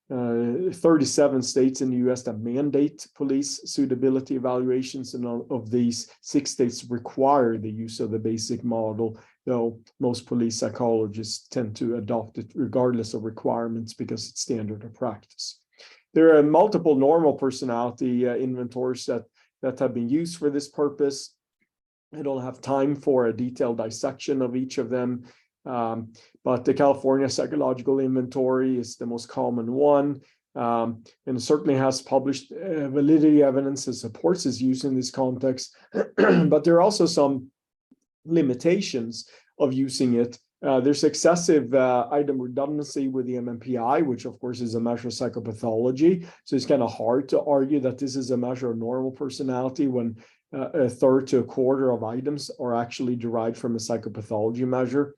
37 states in the US that mandate police suitability evaluations, and of these, 6 states require the use of the basic model, though most police psychologists tend to adopt it regardless of requirements because it's standard of practice. There are multiple normal personality inventories that have been used for this purpose. I don't have time for a detailed dissection of each of them, but the California Psychological Inventory is the most common one, and it certainly has published validity evidence that supports its use in this context, but there are also some limitations of using it. There's excessive item redundancy with the MMPI, which of course is a measure of psychopathology. So it's kind of hard to argue that this is a measure of normal personality when a third to a quarter of items are actually derived from a psychopathology measure.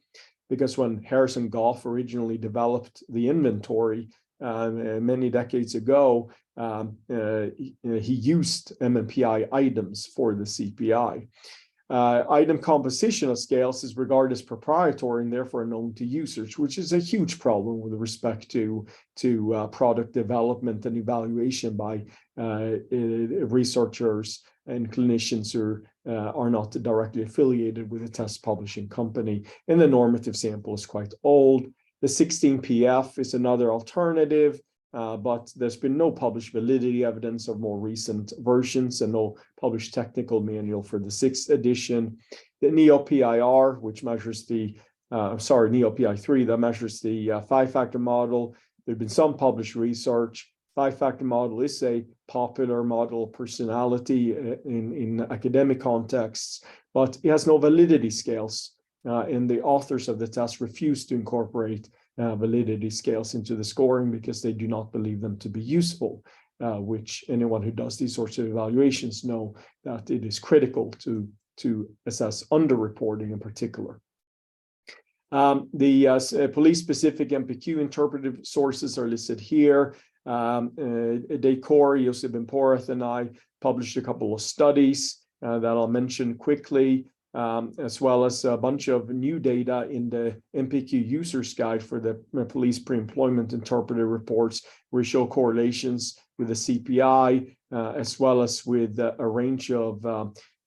Because when Harrison Goff originally developed the inventory many decades ago, he used MMPI items for the CPI. Item composition of scales is regarded as proprietary and therefore known to users, which is a huge problem with respect to product development and evaluation by researchers and clinicians who are not directly affiliated with a test publishing company. And the normative sample is quite old. The 16PF is another alternative, but there's been no published validity evidence of more recent versions and no published technical manual for the 6th edition. The NEO-PIR, which measures the, NEO-PI3, that measures the 5-factor model. There's been some published research. 5-factor model is a popular model of personality in academic contexts, but it has no validity scales, and the authors of the test refuse to incorporate validity scales into the scoring because they do not believe them to be useful, which anyone who does these sorts of evaluations know that it is critical to assess underreporting in particular. The police-specific MPQ interpretive sources are listed here. Decor, Yosef Ben-Porath, and I published a couple of studies that I'll mention quickly, as well as a bunch of new data in the MPQ Users Guide for the police pre-employment interpretive reports, where we show correlations with the CPI, as well as with a range of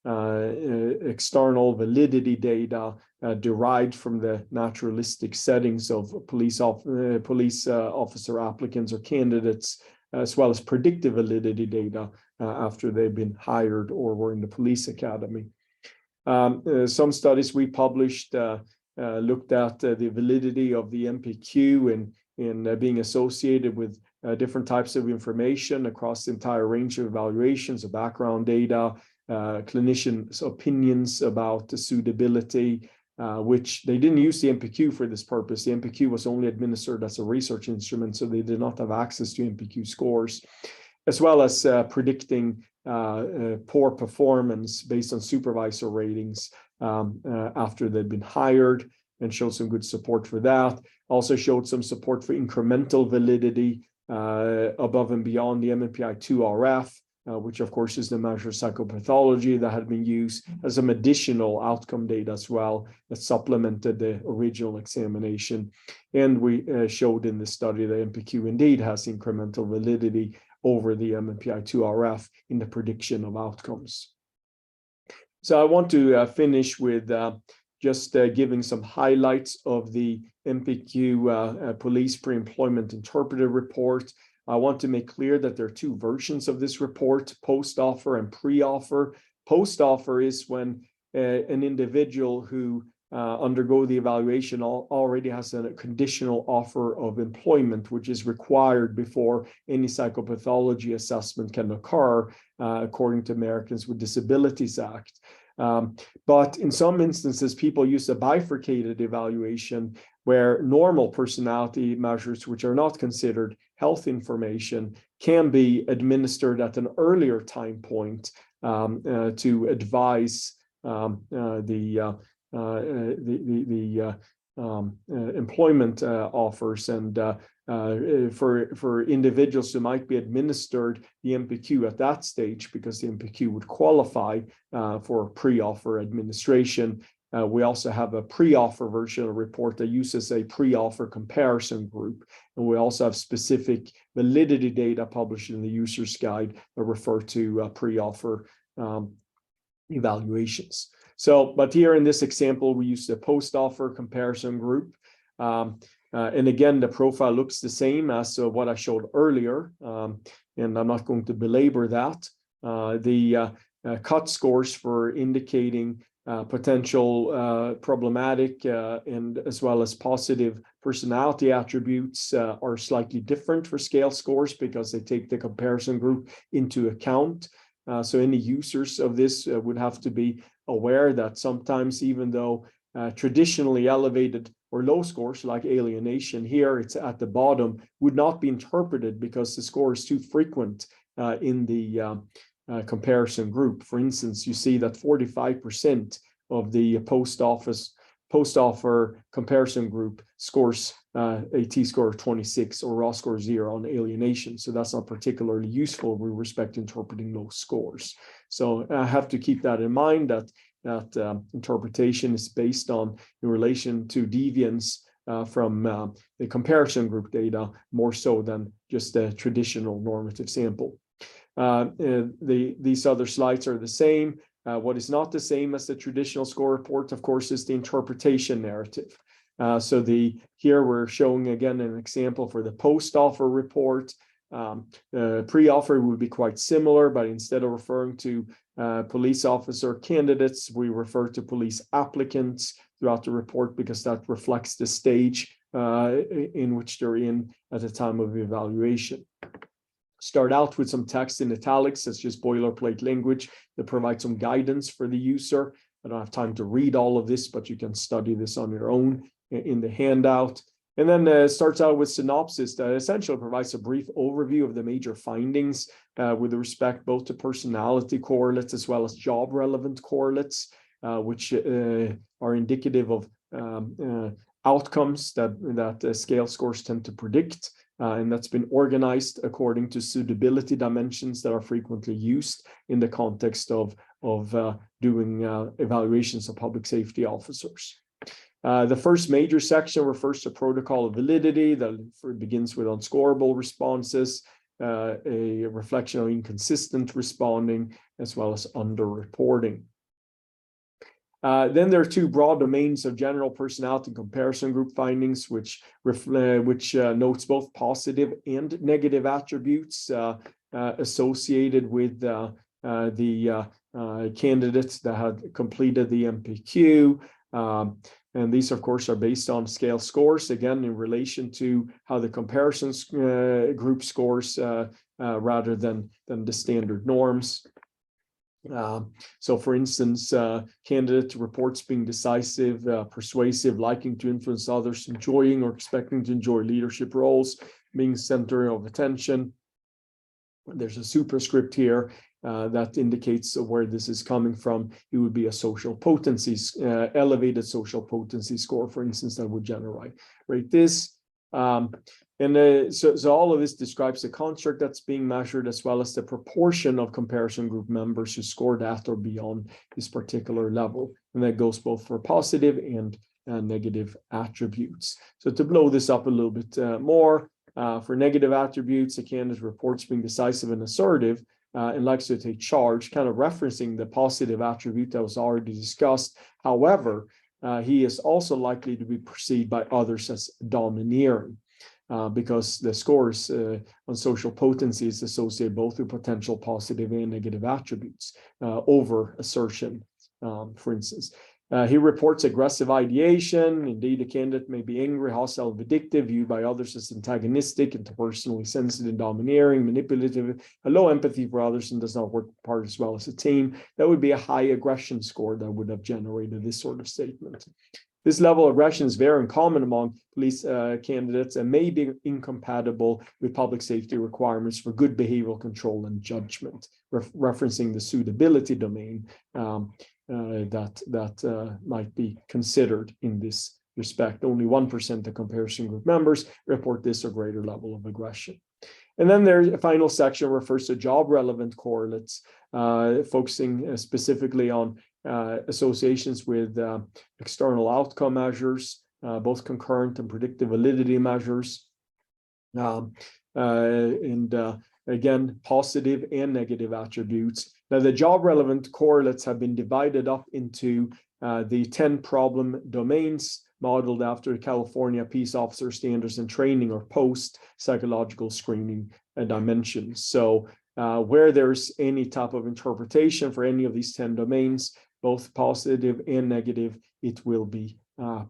external validity data derived from the naturalistic settings of police officer applicants or candidates, as well as predictive validity data after they've been hired or were in the police academy. Some studies we published looked at the validity of the MPQ in being associated with different types of information across the entire range of evaluations of background data, clinicians' opinions about the suitability, which they didn't use the MPQ for this purpose. The MPQ was only administered as a research instrument, so they did not have access to MPQ scores, as well as predicting poor performance based on supervisor ratings after they'd been hired, and showed some good support for that. Also showed some support for incremental validity above and beyond the MMPI-2RF, which of course is the measure of psychopathology that had been used as some additional outcome data as well that supplemented the original examination. And we showed in the study that MPQ indeed has incremental validity over the MMPI-2RF in the prediction of outcomes. So I want to finish with just giving some highlights of the MPQ Police Pre-Employment Interpretive Report. I want to make clear that there are 2 versions of this report, post-offer and pre-offer. Post-offer is when an individual who undergo the evaluation already has a conditional offer of employment, which is required before any psychopathology assessment can occur, according to Americans with Disabilities Act. But in some instances, people use a bifurcated evaluation where normal personality measures, which are not considered health information, can be administered at an earlier time point to advise the employment offers, and for individuals who might be administered the MPQ at that stage, because the MPQ would qualify for pre-offer administration. We also have a pre-offer version of the report that uses a pre-offer comparison group. And we also have specific validity data published in the user's guide that refer to pre-offer evaluations. So, but here in this example, we use the post-offer comparison group. And again, the profile looks the same as what I showed earlier. And I'm not going to belabor that. The cut scores for indicating potential problematic and as well as positive personality attributes are slightly different for scale scores because they take the comparison group into account. So any users of this would have to be aware that sometimes, even though traditionally elevated or low scores like alienation, here it's at the bottom, would not be interpreted because the score is too frequent in the comparison group. For instance, you see that 45% of the post-offer comparison group scores a t-score of 26 or raw score 0 on alienation. So that's not particularly useful with respect to interpreting low scores. So I have to keep that in mind, that interpretation is based on in relation to deviance from the comparison group data more so than just a traditional normative sample. These other slides are the same. What is not the same as the traditional score report, of course, is the interpretation narrative. So here we're showing again an example for the post-offer report. Pre-offer would be quite similar, but instead of referring to police officer candidates, we refer to police applicants throughout the report because that reflects the stage in which they're in at the time of evaluation. Start out with some text in italics. That's just boilerplate language that provides some guidance for the user. I don't have time to read all of this, but you can study this on your own in the handout. And then starts out with synopsis that essentially provides a brief overview of the major findings with respect both to personality correlates as well as job relevant correlates, which are indicative of outcomes that scale scores tend to predict. And that's been organized according to suitability dimensions that are frequently used in the context of doing evaluations of public safety officers. The first major section refers to protocol validity that begins with unscorable responses, a reflection of inconsistent responding, as well as underreporting. Then there are two broad domains of general personality comparison group findings, which notes both positive and negative attributes associated with the candidates that had completed the MPQ. And these, of course, are based on scale scores, again, in relation to how the comparisons group scores rather than the standard norms. So, for instance, candidate reports being decisive, persuasive, liking to influence others, enjoying or expecting to enjoy leadership roles, being center of attention. There's a superscript here that indicates where this is coming from. It would be a social potency, elevated social potency score, for instance, that would generate this. So all of this describes the construct that's being measured, as well as the proportion of comparison group members who scored at or beyond this particular level. And that goes both for positive and negative attributes. So to blow this up a little bit more, for negative attributes, the candidate reports being decisive and assertive and likes to take charge, kind of referencing the positive attribute that was already discussed. However, he is also likely to be perceived by others as domineering. because the scores on social potency is associated both with potential positive and negative attributes over assertion, for instance. He reports aggressive ideation. Indeed, a candidate may be angry, hostile, vindictive, viewed by others as antagonistic, interpersonally sensitive, domineering, manipulative, a low empathy for others, and does not work apart as well as a team. That would be a high aggression score that would have generated this sort of statement. This level of aggression is very uncommon among police candidates and may be incompatible with public safety requirements for good behavioral control and judgment, referencing the suitability domain that might be considered in this respect. Only 1% of comparison group members report this or greater level of aggression. And then there's a final section refers to job relevant correlates, focusing specifically on associations with external outcome measures, both concurrent and predictive validity measures, and again, positive and negative attributes. Now, the job relevant correlates have been divided up into the 10 problem domains modeled after California Peace Officer Standards and Training, or POST psychological screening dimensions. So where there's any type of interpretation for any of these 10 domains, both positive and negative, it will be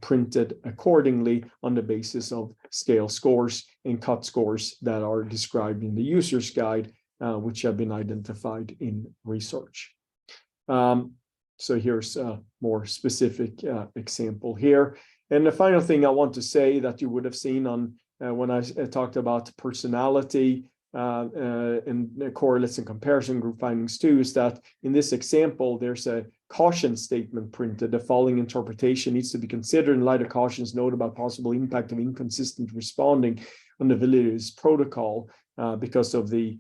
printed accordingly on the basis of scale scores and cut scores that are described in the user's guide, which have been identified in research. So here's a more specific example here. And the final thing I want to say that you would have seen on when I talked about personality and correlates and comparison group findings too, is that in this example, there's a caution statement printed. The following interpretation needs to be considered in light of cautions noted about possible impact of inconsistent responding on the validity of this protocol because of the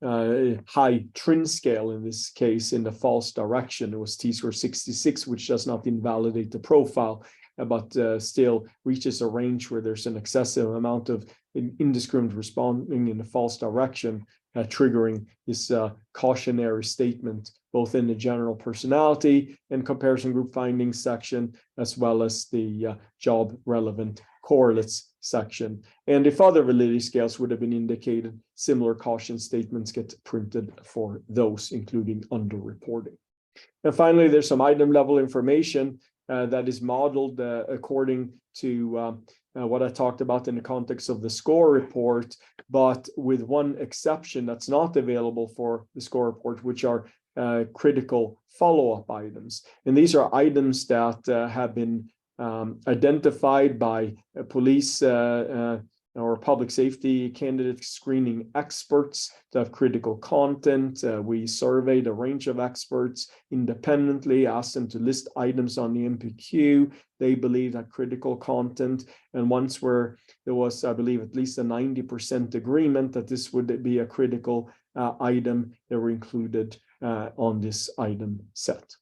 high TRIN scale in this case in the false direction. It was T-score 66, which does not invalidate the profile, but still reaches a range where there's an excessive amount of indiscriminate responding in the false direction, triggering this cautionary statement, both in the general personality and comparison group findings section, as well as the job relevant correlates section. And if other validity scales would have been indicated, similar caution statements get printed for those, including underreporting. And finally, there's some item level information that is modeled according to what I talked about in the context of the score report, but with one exception that's not available for the score report, which are critical follow-up items. And these are items that have been identified by police or public safety candidate screening experts to have critical content. We surveyed a range of experts independently, asked them to list items on the MPQ they believe had critical content. And once where there was, I believe, at least a 90% agreement that this would be a critical item, they were included on this item set.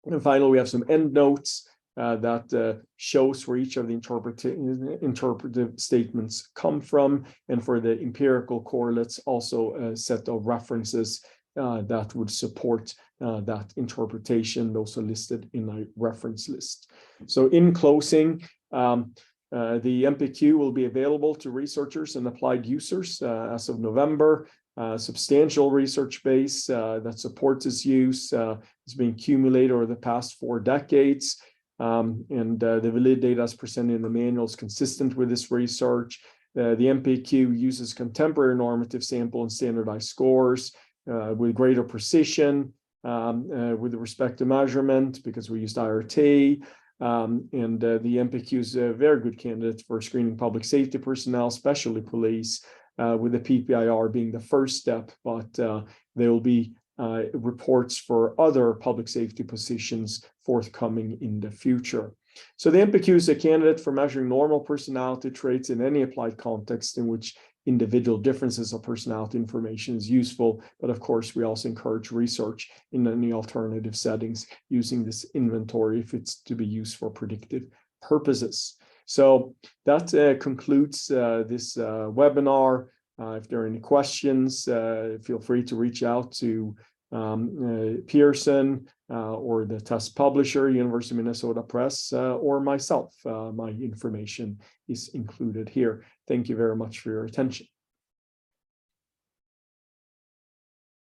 And finally, we have some endnotes that shows where each of the interpretive statements come from, and for the empirical correlates, also a set of references that would support that interpretation. Those are listed in a reference list. So in closing, the MPQ will be available to researchers and applied users as of November. Substantial research base that supports its use has been accumulated over the past 4 decades. And the valid data as presented in the manual is consistent with this research. The MPQ uses contemporary normative sample and standardized scores with greater precision with respect to measurement, because we used IRT. And the MPQ is a very good candidate for screening public safety personnel, especially police, with the PPIR being the first step, but there will be reports for other public safety positions forthcoming in the future. So the MPQ is a candidate for measuring normal personality traits in any applied context in which individual differences of personality information is useful. But of course, we also encourage research in any alternative settings using this inventory if it's to be used for predictive purposes. So that concludes this webinar. If there are any questions, feel free to reach out to Pearson, or the test publisher, University of Minnesota Press, or myself. My information is included here. Thank you very much for your attention.